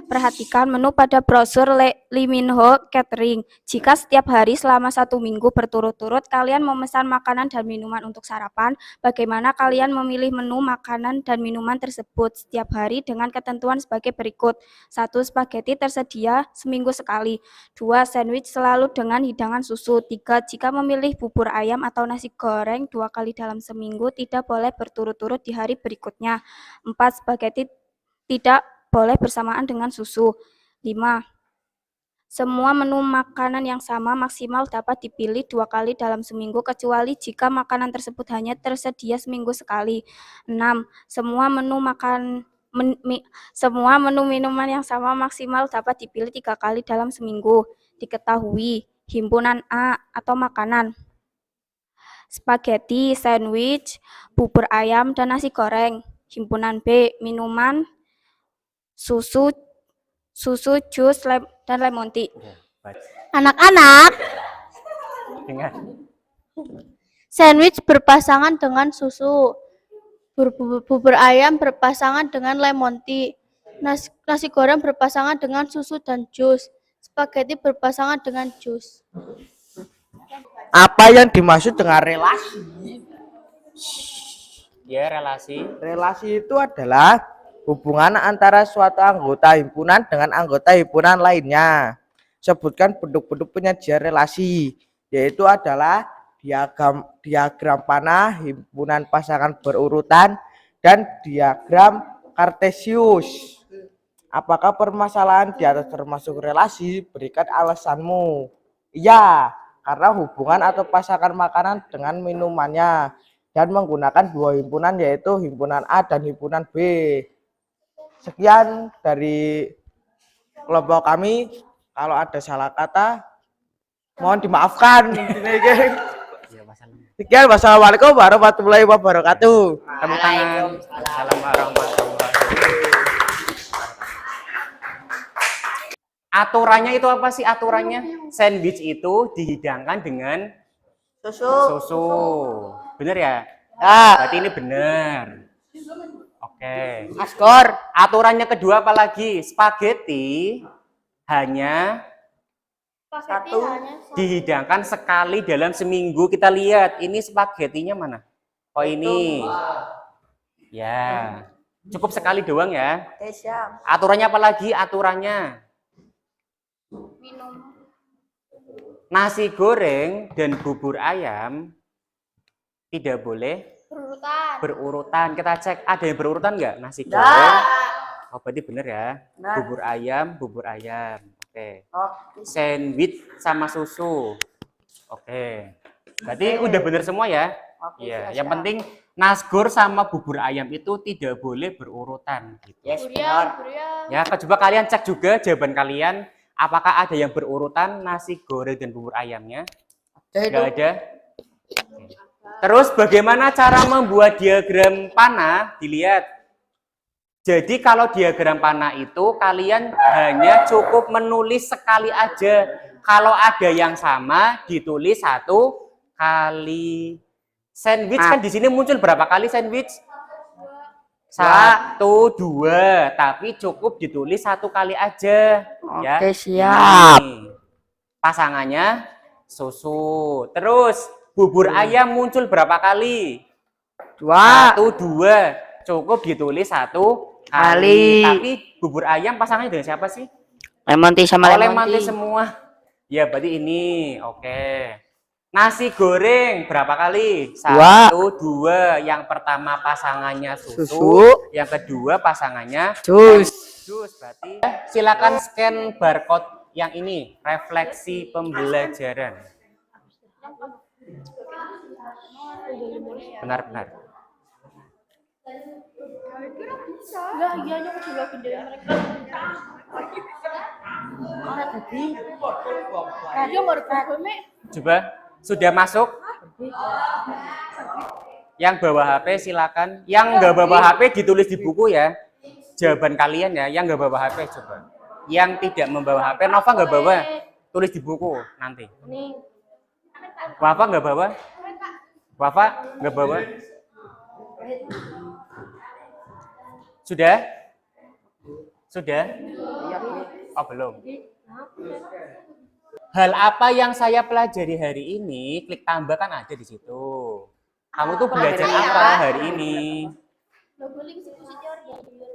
Perhatikan menu pada brosur Lee Min Ho Catering. Jika setiap hari selama 1 minggu berturut-turut kalian memesan makanan dan minuman untuk sarapan, bagaimana kalian memilih menu makanan dan minuman tersebut setiap hari dengan ketentuan sebagai berikut. 1. Spaghetti tersedia seminggu sekali. 2. Sandwich selalu dengan hidangan susu. 3. Jika memilih bubur ayam atau nasi goreng 2 kali dalam seminggu, tidak boleh berturut-turut di hari berikutnya. 4. Spaghetti tidak boleh bersamaan dengan susu. 5. Semua menu makanan yang sama maksimal dapat dipilih 2 kali dalam seminggu kecuali jika makanan tersebut hanya tersedia seminggu sekali. 6. Semua menu minuman yang sama maksimal dapat dipilih 3 kali dalam seminggu. Diketahui himpunan A atau makanan: spaghetti, sandwich, bubur ayam, dan nasi goreng. Himpunan B minuman: susu, jus, dan lemon tea. Anak-anak, Dengar. sandwich berpasangan dengan susu, bubur ayam berpasangan dengan lemon tea, nasi goreng berpasangan dengan susu dan jus, spaghetti berpasangan dengan jus. Apa yang dimaksud dengan relasi? Ya, relasi. Relasi itu adalah hubungan antara suatu anggota himpunan dengan anggota himpunan lainnya. Sebutkan bentuk-bentuk penyajian relasi, yaitu adalah diagram panah, himpunan pasangan berurutan, dan diagram kartesius. Apakah permasalahan di atas termasuk relasi? Berikan alasanmu. Iya, karena hubungan atau pasangan makanan dengan minumannya dan menggunakan 2 himpunan, yaitu himpunan A dan himpunan B. Sekian dari kelompok kami. Kalau ada salah kata mohon dimaafkan. Sekian, wassalamualaikum warahmatullahi wabarakatuh. Tepuk tangan. Assalamualaikum warahmatullahi wabarakatuh. Aturannya itu apa sih aturannya? Sandwich itu dihidangkan dengan susu. Bener ya? Berarti ini benar. Oke. Askor. Aturannya kedua apa lagi? Spaghetti hanya Satu. dihidangkan sekali dalam seminggu. Kita lihat, ini spagettinya mana? Oh ini. Ya. Cukup sekali doang ya. Oke, siap. Aturannya apa lagi? Aturannya nasi goreng dan bubur ayam tidak boleh berurutan. Kita cek, ada yang berurutan nggak? Nasi goreng. Oh, berarti bener ya. Nah. Bubur ayam. Oke. Oke. Sandwich sama susu. Oke. Berarti udah bener semua ya? Oke, Iya. siap. Yang penting nasgor sama bubur ayam itu tidak boleh berurutan. Gitu. Yes, benar. Ya, coba kalian cek juga jawaban kalian. Apakah ada yang berurutan nasi goreng dan bubur ayamnya? Nggak ada. Terus bagaimana cara membuat diagram panah? Dilihat. Jadi kalau diagram panah itu kalian hanya cukup menulis sekali aja. Kalau ada yang sama ditulis satu kali. Sandwich kan di sini muncul berapa kali sandwich? 1, 2, tapi cukup ditulis satu kali aja. Ya. Oke, siap. Ini. Pasangannya susu. Terus bubur ayam muncul berapa kali? 2. 1, 2. Cukup ditulis satu Kali. Tapi bubur ayam pasangannya dengan siapa sih? Lemon tea sama Lemon lemon tea tea. semua. Ya berarti ini. Oke. Nasi goreng berapa kali? 1, 2. Yang pertama pasangannya susu. Yang kedua pasangannya Jus. jus. Berarti silakan scan barcode yang ini. Refleksi pembelajaran. Benar-benar. Coba sudah masuk? Yang bawa HP silakan. Yang nggak bawa HP ditulis di buku ya. Jawaban kalian ya. Yang nggak bawa HP coba. Yang tidak membawa HP, Nova nggak bawa. Tulis di buku nanti. Wafa nggak bawa? Wafa nggak bawa? Sudah? Sudah? Oh belum. Hal apa yang saya pelajari hari ini? Klik tambah kan ada di situ. Kamu tuh belajar apa hari ini?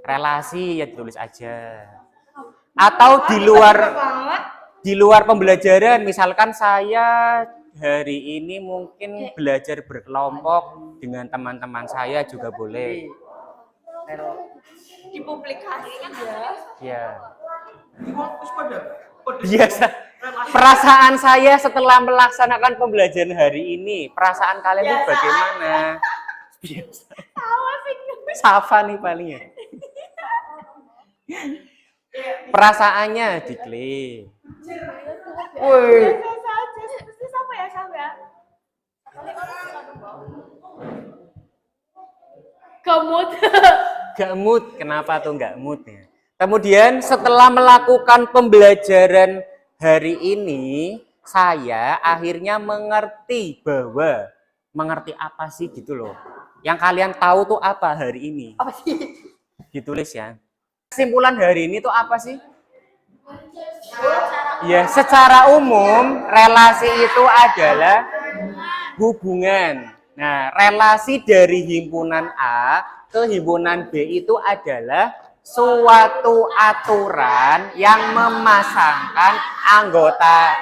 Relasi ya ditulis aja. Atau di luar pembelajaran, misalkan saya hari ini mungkin belajar berkelompok dengan teman-teman saya juga boleh. Dipublikasikan Ya. Biasa. Perasaan saya setelah melaksanakan pembelajaran hari ini, perasaan kalian itu bagaimana? Biasa. Safa nih palingnya. Perasaannya diklik. Gak mood. Kenapa tuh gak mood ya? Kemudian setelah melakukan pembelajaran hari ini, saya akhirnya mengerti bahwa mengerti apa sih gitu loh. Yang kalian tahu tuh apa hari ini? Apa sih? Ditulis ya. Kesimpulan hari ini tuh apa sih? Ya, secara umum relasi itu adalah hubungan. Nah, relasi dari himpunan A ke himpunan B itu adalah suatu aturan yang memasangkan anggota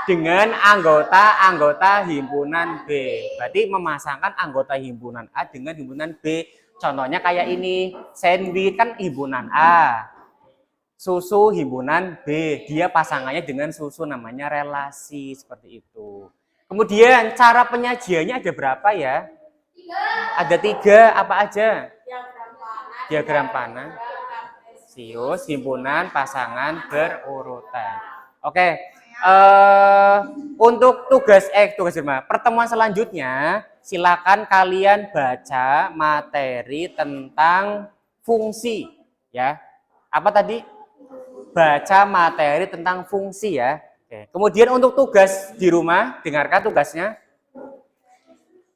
dengan anggota-anggota himpunan B. Berarti memasangkan anggota himpunan A dengan himpunan B. Contohnya kayak ini, sandwich kan himpunan A. Susu himpunan B. Dia pasangannya dengan susu, namanya relasi seperti itu. Kemudian cara penyajiannya ada berapa ya? Ada 3, apa aja? Diagram panah, sius, himpunan, pasangan, berurutan. Oke, untuk tugas pertemuan selanjutnya, silakan kalian baca materi tentang fungsi, ya. Apa tadi? Baca materi tentang fungsi ya. Oke. Kemudian untuk tugas di rumah, dengarkan tugasnya.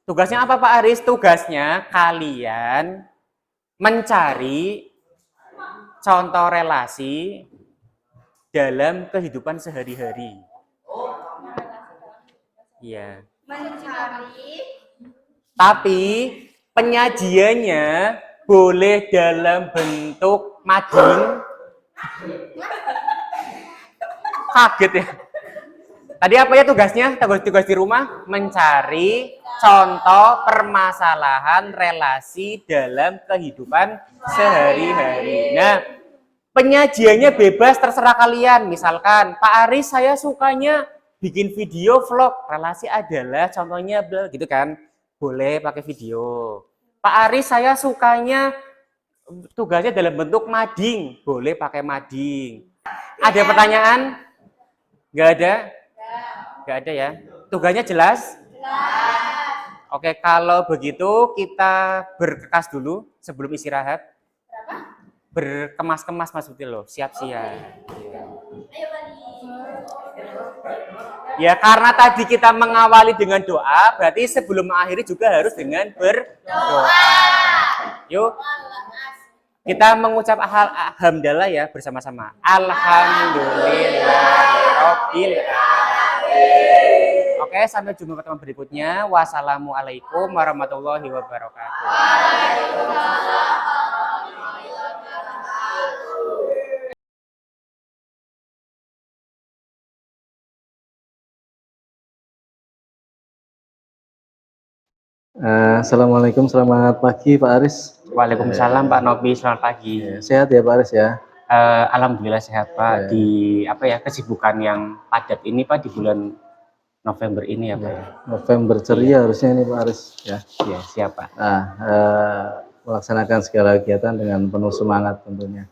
Tugasnya apa Pak Aris? Tugasnya kalian mencari contoh relasi dalam kehidupan sehari-hari. Iya. Tapi penyajiannya boleh dalam bentuk mading. Kaget ya. Tadi apa ya tugasnya? Tugas di rumah mencari contoh permasalahan relasi dalam kehidupan sehari-hari. Nah, penyajiannya bebas terserah kalian. Misalkan, Pak Aris saya sukanya bikin video vlog. Relasi adalah contohnya gitu kan. Boleh pakai video. Pak Aris saya sukanya tugasnya dalam bentuk mading. Boleh pakai mading. Ada pertanyaan? Nggak ada? Nggak ada ya? Tugasnya jelas? Jelas. Oke, kalau begitu kita berkekas dulu sebelum istirahat. Berkemas-kemas maksudnya loh, siap-siap. Ya, karena tadi kita mengawali dengan doa, berarti sebelum mengakhiri juga harus dengan berdoa. Yuk, kita mengucap alhamdulillah ya bersama-sama. Alhamdulillahirabbil alamin. Oke, sampai jumpa pertemuan berikutnya. Wassalamualaikum warahmatullahi wabarakatuh. Assalamualaikum, selamat pagi Pak Aris. Waalaikumsalam Pak Nobi, selamat pagi. Sehat ya Pak Aris ya? Alhamdulillah sehat Pak. Di apa ya kesibukan yang padat ini Pak di bulan November ini ya Pak. November ceria harusnya ini Pak Aris ya. Ya, siap Pak. Nah, melaksanakan segala kegiatan dengan penuh semangat tentunya.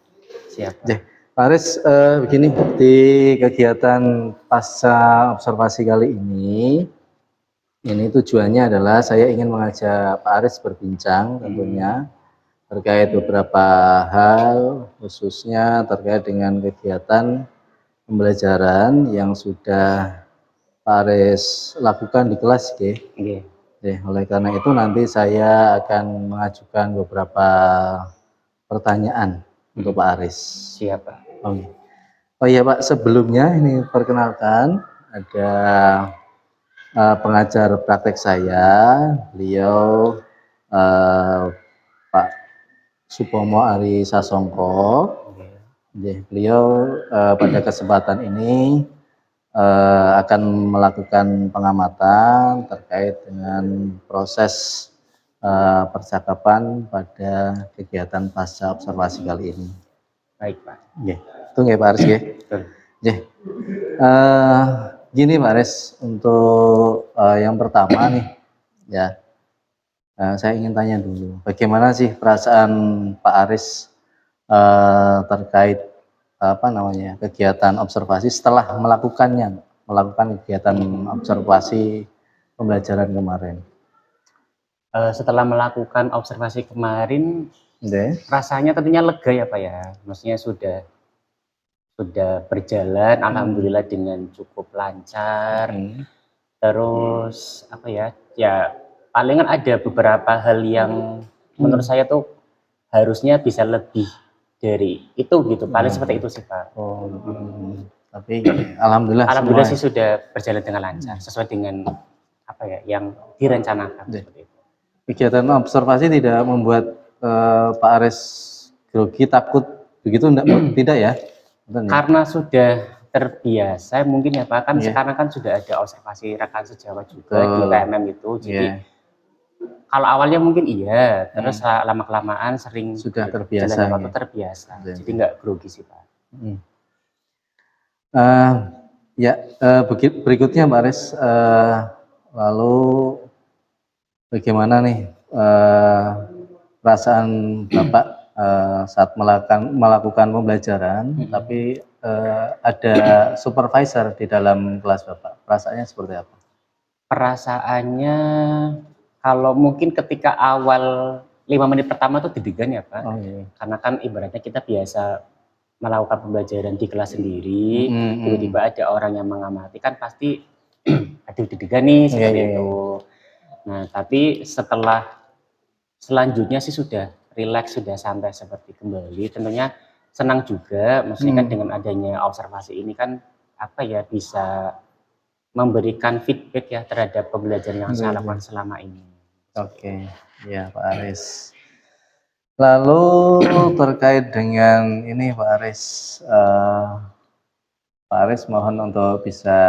Siap. Pak Aris, begini, di kegiatan pasca observasi kali ini tujuannya adalah saya ingin mengajak Pak Aris berbincang tentunya terkait beberapa hal, khususnya terkait dengan kegiatan pembelajaran yang sudah Pak Aris lakukan di kelas, oleh karena itu nanti saya akan mengajukan beberapa pertanyaan untuk Pak Aris. Siap Pak. Oh iya Pak, sebelumnya ini perkenalkan ada pengajar praktek saya, beliau Pak Supomo Ari Sasongko. Beliau pada kesempatan ini akan melakukan pengamatan terkait dengan proses percakapan pada kegiatan pasca observasi kali ini. Baik Pak. Tunggu ya Pak Aris ya. Gini Pak Aris, untuk yang pertama nih ya, saya ingin tanya dulu, bagaimana sih perasaan Pak Aris terkait kegiatan observasi setelah melakukan kegiatan observasi pembelajaran kemarin? Setelah melakukan observasi kemarin, rasanya tentunya lega ya Pak ya. Maksudnya sudah berjalan, alhamdulillah dengan cukup lancar. Terus apa ya? Ya palingan ada beberapa hal yang menurut saya tuh harusnya bisa lebih dari itu gitu, paling seperti itu sih Pak. Tapi alhamdulillah sih sudah berjalan dengan lancar sesuai dengan apa ya yang direncanakan seperti itu. Kegiatan observasi tidak membuat Pak Aris grogi, takut begitu tidak ya? Karena sudah terbiasa mungkin ya Pak, kan sekarang kan sudah ada observasi rekan sejawat juga di PMM itu, jadi kalau awalnya mungkin iya, terus lama-kelamaan sering sudah terbiasa. Jadi nggak grogi sih Pak. Berikutnya Pak Aris, lalu bagaimana nih perasaan Bapak saat melakukan pembelajaran, tapi ada supervisor di dalam kelas Bapak, perasaannya seperti apa? Perasaannya kalau mungkin ketika awal 5 menit pertama tuh deg-degan ya Pak, karena kan ibaratnya kita biasa melakukan pembelajaran di kelas sendiri, tiba-tiba ada orang yang mengamati, kan pasti aduh deg-degan nih seperti itu. Nah, tapi setelah selanjutnya sih sudah rileks, sudah santai seperti kembali. Tentunya senang juga, maksudnya kan dengan adanya observasi ini kan apa ya, bisa memberikan feedback ya terhadap pembelajaran yang saya lakukan selama ini. Oke, ya Pak Aris. Lalu terkait dengan ini Pak Aris, Pak Aris mohon untuk bisa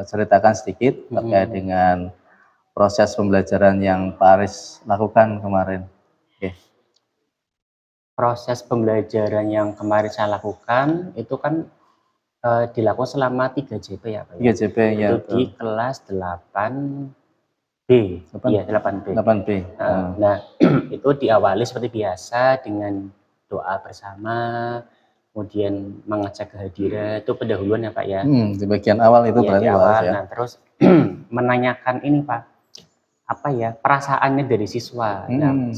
ceritakan sedikit terkait dengan proses pembelajaran yang Pak Aris lakukan kemarin. Oke. Proses pembelajaran yang kemarin saya lakukan itu kan dilakukan selama 3 JP ya Pak. 3 JP ya. Itu di kelas 8B. Iya, 8B. 8B. Nah, itu diawali seperti biasa dengan doa bersama, kemudian mengecek kehadiran, itu pendahuluan ya Pak ya. Di bagian awal itu Iya, berarti di awal. ya. Nah, terus menanyakan ini Pak, apa ya, perasaannya dari siswa. Nah,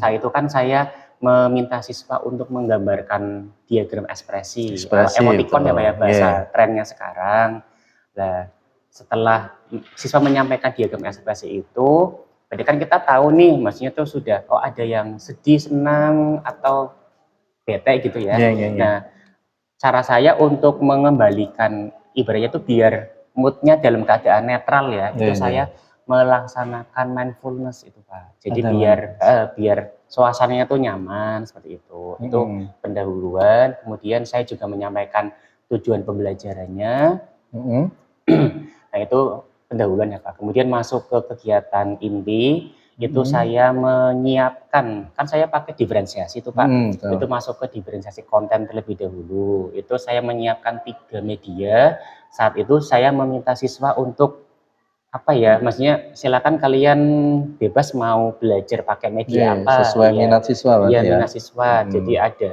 saya meminta siswa untuk menggambarkan diagram ekspresi emoticon ya Pak ya, bahasa trennya sekarang. Nah, setelah siswa menyampaikan diagram ekspresi itu, berarti kan kita tahu nih, maksudnya tuh sudah, oh ada yang sedih, senang, atau bete gitu ya. Nah, cara saya untuk mengembalikan ibaratnya tuh biar moodnya dalam keadaan netral ya, itu saya melaksanakan mindfulness itu Pak. Jadi biar suasananya tuh nyaman seperti itu. Itu pendahuluan. Kemudian saya juga menyampaikan tujuan pembelajarannya. Nah itu pendahuluan ya Pak. Kemudian masuk ke kegiatan inti. Itu saya menyiapkan, kan saya pakai diferensiasi itu Pak. Itu masuk ke diferensiasi konten terlebih dahulu. Itu saya menyiapkan 3 media. Saat itu saya meminta siswa untuk apa ya, maksudnya silakan kalian bebas mau belajar pakai media apa sesuai minat siswa ya. Minat siswa. Jadi ada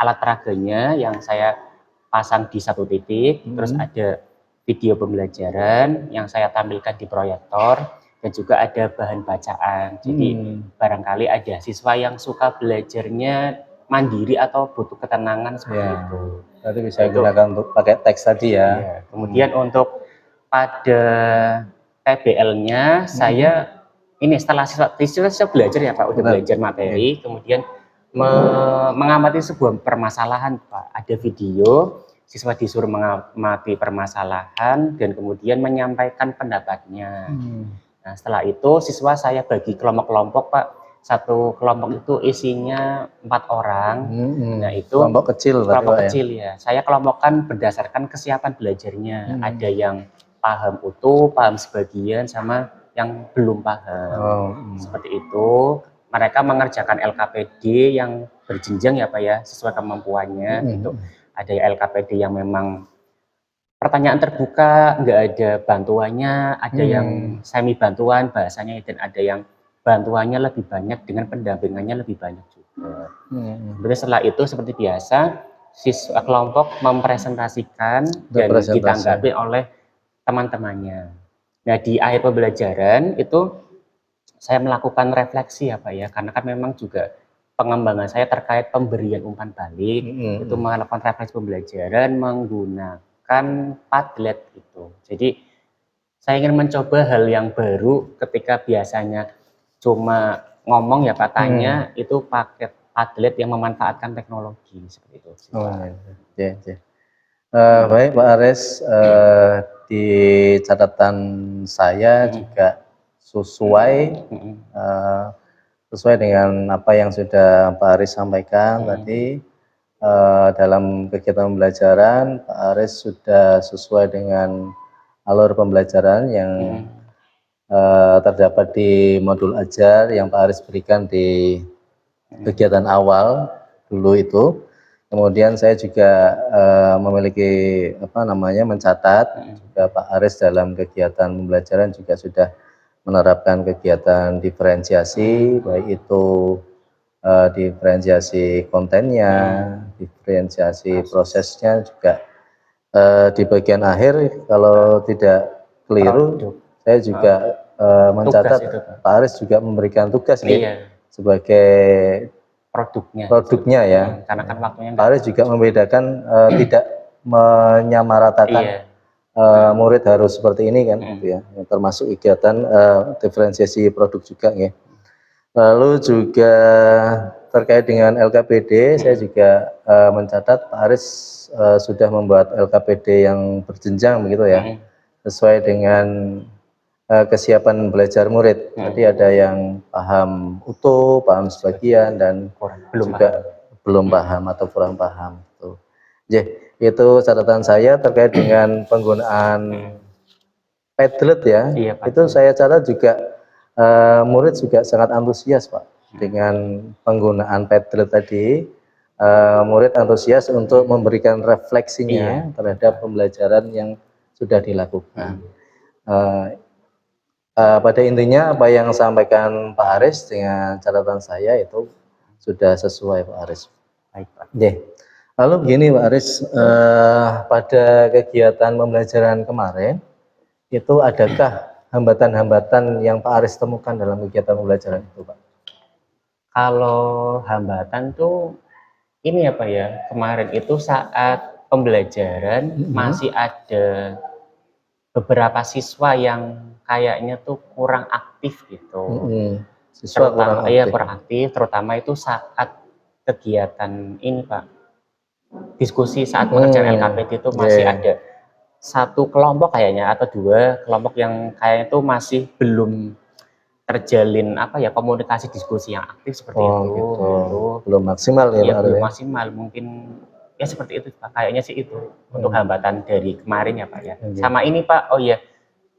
alat peraganya yang saya pasang di satu titik, terus ada video pembelajaran yang saya tampilkan di proyektor, dan juga ada bahan bacaan. Jadi barangkali ada siswa yang suka belajarnya mandiri atau butuh ketenangan seperti itu. Berarti bisa digunakan untuk pakai teks tadi ya. Kemudian untuk pada PBL-nya saya ini setelah siswa belajar ya Pak, udah belajar materi, kemudian mengamati sebuah permasalahan Pak. Ada video, siswa disuruh mengamati permasalahan dan kemudian menyampaikan pendapatnya. Nah setelah itu siswa saya bagi kelompok-kelompok Pak. Satu kelompok itu isinya 4 orang. Nah itu kelompok kecil ya. Saya kelompokkan berdasarkan kesiapan belajarnya. Ada yang paham utuh, paham sebagian, sama yang belum paham. Seperti itu. Mereka mengerjakan LKPD yang berjenjang ya Pak ya, sesuai kemampuannya. Itu ada yang LKPD yang memang pertanyaan terbuka, nggak ada bantuannya, ada yang semi bantuan bahasanya, dan ada yang bantuannya lebih banyak dengan pendampingannya lebih banyak juga. Jadi setelah itu seperti biasa, siswa kelompok mempresentasikan dan ditanggapi oleh teman-temannya. Nah di akhir pembelajaran itu saya melakukan refleksi ya Pak ya, karena kan memang juga pengembangan saya terkait pemberian umpan balik, itu melakukan refleksi pembelajaran menggunakan Padlet itu. Jadi saya ingin mencoba hal yang baru ketika biasanya cuma ngomong ya Pak, tanya, itu pakai Padlet yang memanfaatkan teknologi seperti itu. Baik Pak Aris, di catatan saya juga sesuai dengan apa yang sudah Pak Aris sampaikan tadi. Dalam kegiatan pembelajaran Pak Aris sudah sesuai dengan alur pembelajaran yang terdapat di modul ajar yang Pak Aris berikan di kegiatan awal dulu itu. Kemudian saya juga memiliki mencatat juga Pak Aris dalam kegiatan pembelajaran juga sudah menerapkan kegiatan diferensiasi, baik itu diferensiasi kontennya, diferensiasi prosesnya, juga di bagian akhir kalau tidak keliru saya juga mencatat Pak Aris juga memberikan tugas sebagai produknya ya. Karena kan waktunya Pak Aris juga membedakan tidak menyamaratakan murid harus seperti ini kan, gitu ya. Termasuk kegiatan diferensiasi produk juga ya. Lalu juga terkait dengan LKPD, saya juga mencatat Pak Aris sudah membuat LKPD yang berjenjang begitu ya, sesuai dengan kesiapan belajar murid. Jadi ada yang paham utuh, paham sebagian, dan belum paham atau kurang paham. Tuh. Itu catatan saya terkait dengan penggunaan Padlet ya. Iya, Pak. Itu saya catat juga murid juga sangat antusias Pak dengan penggunaan Padlet tadi. Murid antusias untuk memberikan refleksinya terhadap pembelajaran yang sudah dilakukan. Pada intinya apa yang sampaikan Pak Aris dengan catatan saya itu sudah sesuai Pak Aris. Baik, Pak. Lalu begini Pak Aris, pada kegiatan pembelajaran kemarin itu adakah hambatan-hambatan yang Pak Aris temukan dalam kegiatan pembelajaran itu Pak? Kalau hambatan tuh ini apa ya, kemarin itu saat pembelajaran masih ada beberapa siswa yang kayaknya tuh kurang aktif gitu. Siswa kurang aktif, terutama itu saat kegiatan ini Pak, diskusi saat pengerjaan LKPD itu masih ada satu kelompok kayaknya atau dua kelompok yang kayaknya tuh masih belum terjalin apa ya, komunikasi diskusi yang aktif seperti itu. Gitu. Belum maksimal ya, Pak? Belum maksimal, mungkin ya seperti itu Pak, kayaknya sih itu untuk hambatan dari kemarin ya Pak ya. Sama ini Pak,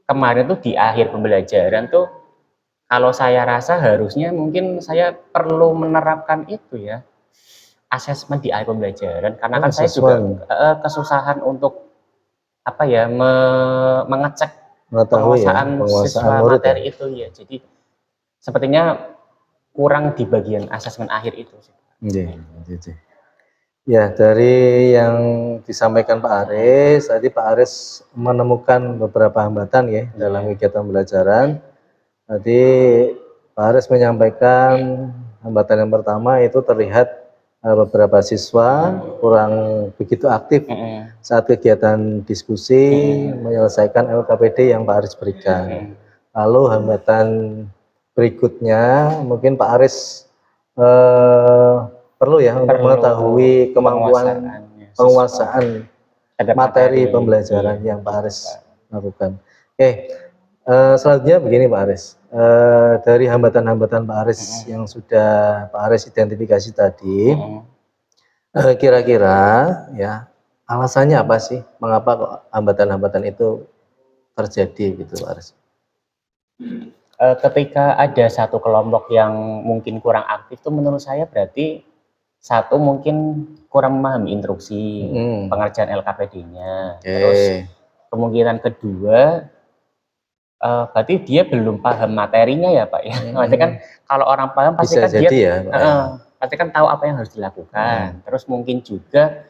kemarin tuh di akhir pembelajaran tuh kalau saya rasa harusnya mungkin saya perlu menerapkan itu ya, asesmen di akhir pembelajaran, karena kan saya juga kesusahan untuk apa ya, mengecek penguasaan siswa materi itu ya. Jadi sepertinya kurang di bagian asesmen akhir itu sih. Ya, dari yang disampaikan Pak Aris, tadi Pak Aris menemukan beberapa hambatan ya dalam kegiatan pembelajaran. Tadi Pak Aris menyampaikan hambatan yang pertama itu terlihat beberapa siswa kurang begitu aktif saat kegiatan diskusi menyelesaikan LKPD yang Pak Aris berikan. Lalu hambatan berikutnya mungkin Pak Aris perlu ya untuk mengetahui kemampuan penguasaan materi pembelajaran yang Pak Aris lakukan. Selanjutnya begini Pak Aris, dari hambatan-hambatan Pak Aris yang sudah Pak Aris identifikasi tadi, kira-kira ya alasannya apa sih, mengapa kok hambatan-hambatan itu terjadi gitu Pak Aris? Ketika ada satu kelompok yang mungkin kurang aktif tuh menurut saya berarti satu mungkin kurang memahami instruksi pengerjaan LKPD-nya. Terus kemungkinan kedua berarti dia belum paham materinya ya Pak ya. Berarti kan kalau orang paham pasti kan dia pasti kan tahu apa yang harus dilakukan. Terus mungkin juga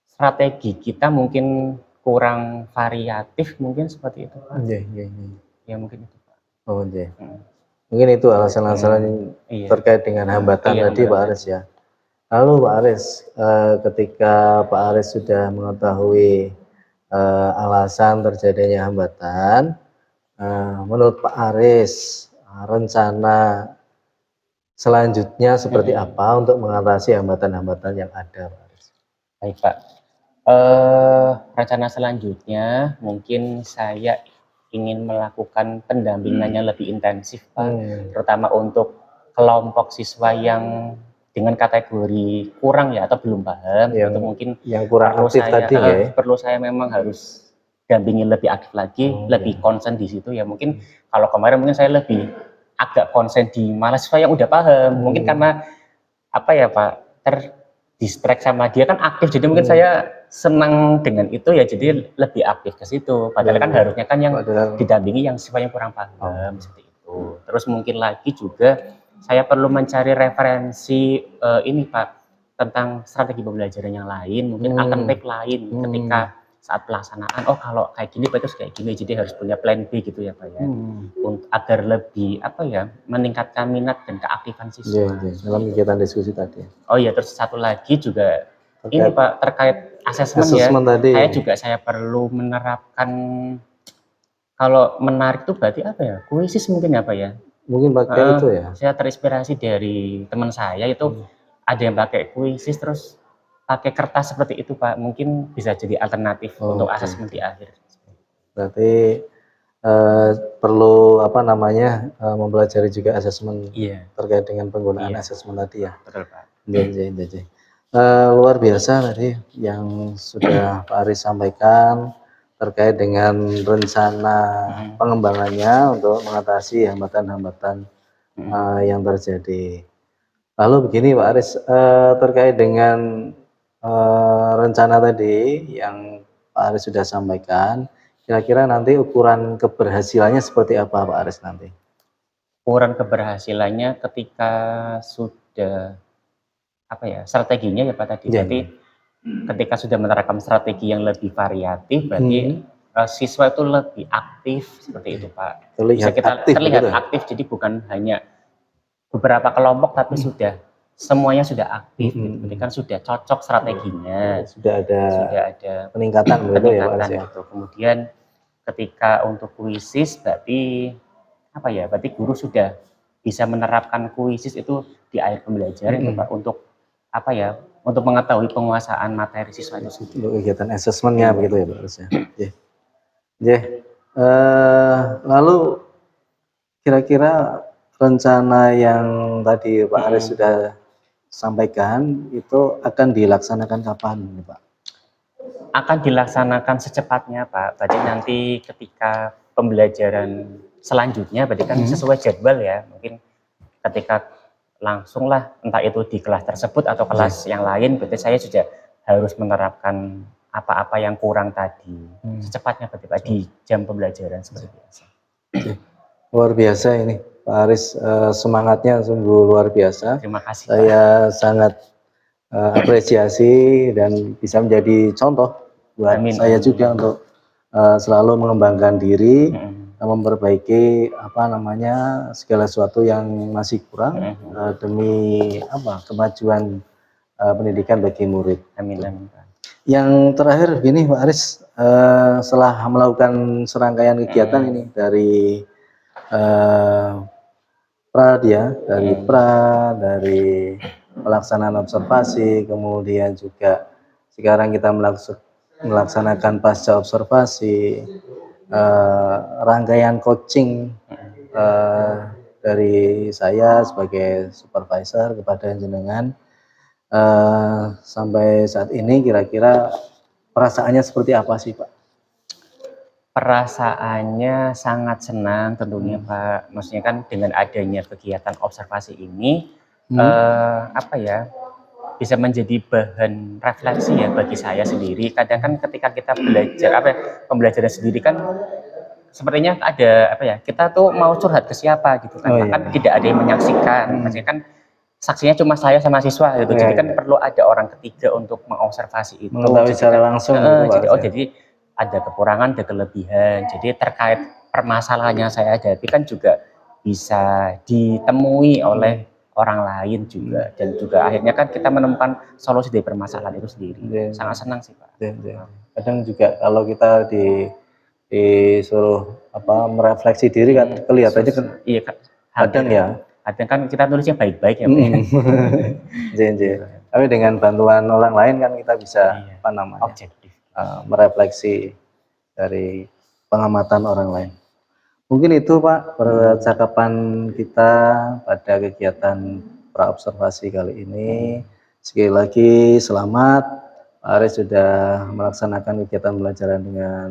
strategi kita mungkin kurang variatif, mungkin seperti itu Pak. Ya mungkin itu Pak. Mungkin itu alasan-alasan terkait dengan hambatan tadi Pak Aris ya. Lalu Pak Aris, ketika Pak Aris sudah mengetahui alasan terjadinya hambatan, menurut Pak Aris rencana selanjutnya seperti apa untuk mengatasi hambatan-hambatan yang ada Pak Aris? Baik Pak, rencana selanjutnya mungkin saya ingin melakukan pendampingan yang lebih intensif Pak, terutama untuk kelompok siswa yang dengan kategori kurang ya atau belum paham, atau mungkin yang kurang aktif tadi ya. Perlu saya memang harus dampingi lebih aktif lagi, lebih konsen di situ ya. Mungkin kalau kemarin mungkin saya lebih agak konsen di mahasiswa yang udah paham, mungkin karena apa ya Pak, terdistract sama dia kan aktif, jadi mungkin saya senang dengan itu ya, jadi lebih aktif ke situ. Padahal kan harusnya kan yang didampingi yang sifatnya kurang paham seperti itu. Terus mungkin lagi juga saya perlu mencari referensi ini Pak tentang strategi pembelajaran yang lain, mungkin alternatif lain ketika saat pelaksanaan. Kalau kayak gini Pak itu kayak gini, jadi harus punya plan B gitu ya Pak ya, untuk agar lebih apa ya, meningkatkan minat dan keaktifan siswa. Dalam kegiatan diskusi tadi. Terus satu lagi juga ini Pak terkait asesmen ya. Assessment tadi. Saya perlu menerapkan, kalau menarik itu berarti apa ya? Kuisis mungkin apa ya? Mungkin pakai itu ya. Saya terinspirasi dari teman saya itu ada yang pakai kuisis terus pakai kertas seperti itu Pak. Mungkin bisa jadi alternatif untuk asesmen di akhir. Berarti perlu apa namanya mempelajari juga asesmen terkait dengan penggunaan asesmen tadi ya. Betul Pak. Iya. Luar biasa tadi yang sudah Pak Aris sampaikan terkait dengan rencana pengembangannya untuk mengatasi hambatan-hambatan yang terjadi. Lalu begini Pak Aris, terkait dengan rencana tadi yang Pak Aris sudah sampaikan, kira-kira nanti ukuran keberhasilannya seperti apa Pak Aris nanti? Ukuran keberhasilannya ketika sudah apa ya, strateginya ya Pak tadi. Berarti ketika sudah menerapkan strategi yang lebih variatif, berarti siswa itu lebih aktif seperti itu Pak. Bisa kita terlihat aktif, jadi bukan hanya beberapa kelompok tapi sudah semuanya sudah aktif. Berarti kan sudah cocok strateginya, sudah ada peningkatan ya Pak ya. Kemudian ketika untuk kuisis berarti apa ya? Berarti guru sudah bisa menerapkan kuisis itu di akhir pembelajaran itu Pak, untuk apa ya? Untuk mengetahui penguasaan materi siswa itu sendiri. Untuk kegiatan asesmennya begitu ya Pak Aris ya. Lalu kira-kira rencana yang tadi Pak Aris sudah sampaikan itu akan dilaksanakan kapan Pak? Akan dilaksanakan secepatnya Pak. Berarti nanti ketika pembelajaran selanjutnya berarti kan sesuai jadwal ya. Mungkin ketika langsunglah entah itu di kelas tersebut atau kelas yang lain, berarti saya sudah harus menerapkan apa-apa yang kurang tadi. Secepatnya berarti Pak, di jam pembelajaran seperti biasa. Luar biasa ini Pak Aris, semangatnya sungguh luar biasa. Terima kasih Saya sangat apresiasi dan bisa menjadi contoh buat saya juga untuk selalu mengembangkan diri, memperbaiki apa namanya segala sesuatu yang masih kurang demi apa kemajuan pendidikan bagi murid. Amin. Yang terakhir begini Pak Aris, setelah melakukan serangkaian kegiatan ini dari dari pelaksanaan observasi, kemudian juga sekarang kita melaksanakan pasca observasi, rangkaian coaching dari saya sebagai supervisor kepada jenengan, sampai saat ini kira-kira perasaannya seperti apa sih Pak? Perasaannya sangat senang tentunya Pak. Maksudnya kan dengan adanya kegiatan observasi ini apa ya, bisa menjadi bahan refleksi ya bagi saya sendiri. Kadang kan ketika kita belajar pembelajaran sendiri kan sepertinya ada apa ya, kita tuh mau curhat ke siapa gitu kan. Kan tidak ada yang menyaksikan. Maksudnya kan saksinya cuma saya sama siswa gitu. Jadi kan perlu ada orang ketiga untuk mengobservasi itu. Mengetahui secara langsung gitu, jadi ada kekurangan, ada kelebihan. Jadi terkait permasalahan yang saya hadapi kan juga bisa ditemui oleh orang lain juga, dan juga akhirnya kan kita menemukan solusi dari permasalahan itu sendiri. Sangat senang sih Pak. Kadang juga kalau kita disuruh merefleksi diri kan kelihatannya kan kadang ya. Kadang kan kita tulisnya baik-baik ya Pak. Tapi dengan bantuan orang lain kan kita bisa objektif. Merefleksi dari pengamatan orang lain. Mungkin itu Pak percakapan kita pada kegiatan praobservasi kali ini. Sekali lagi selamat, Pak Aris sudah melaksanakan kegiatan pembelajaran dengan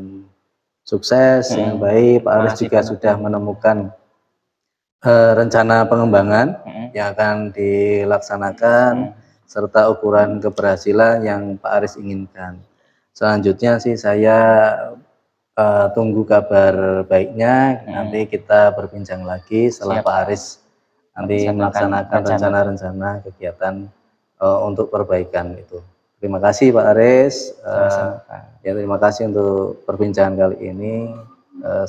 sukses yang baik. Pak Aris juga sudah menemukan rencana pengembangan yang akan dilaksanakan serta ukuran keberhasilan yang Pak Aris inginkan. Selanjutnya sih saya tunggu kabar baiknya, nanti kita berbincang lagi setelah Pak Aris nanti melaksanakan rencana-rencana kegiatan untuk perbaikan itu. Terima kasih Pak Aris. Ya, terima kasih untuk perbincangan kali ini.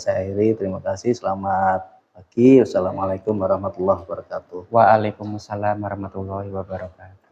Saya akhiri, terima kasih. Selamat pagi. Wassalamualaikum warahmatullahi wabarakatuh. Waalaikumsalam warahmatullahi wabarakatuh.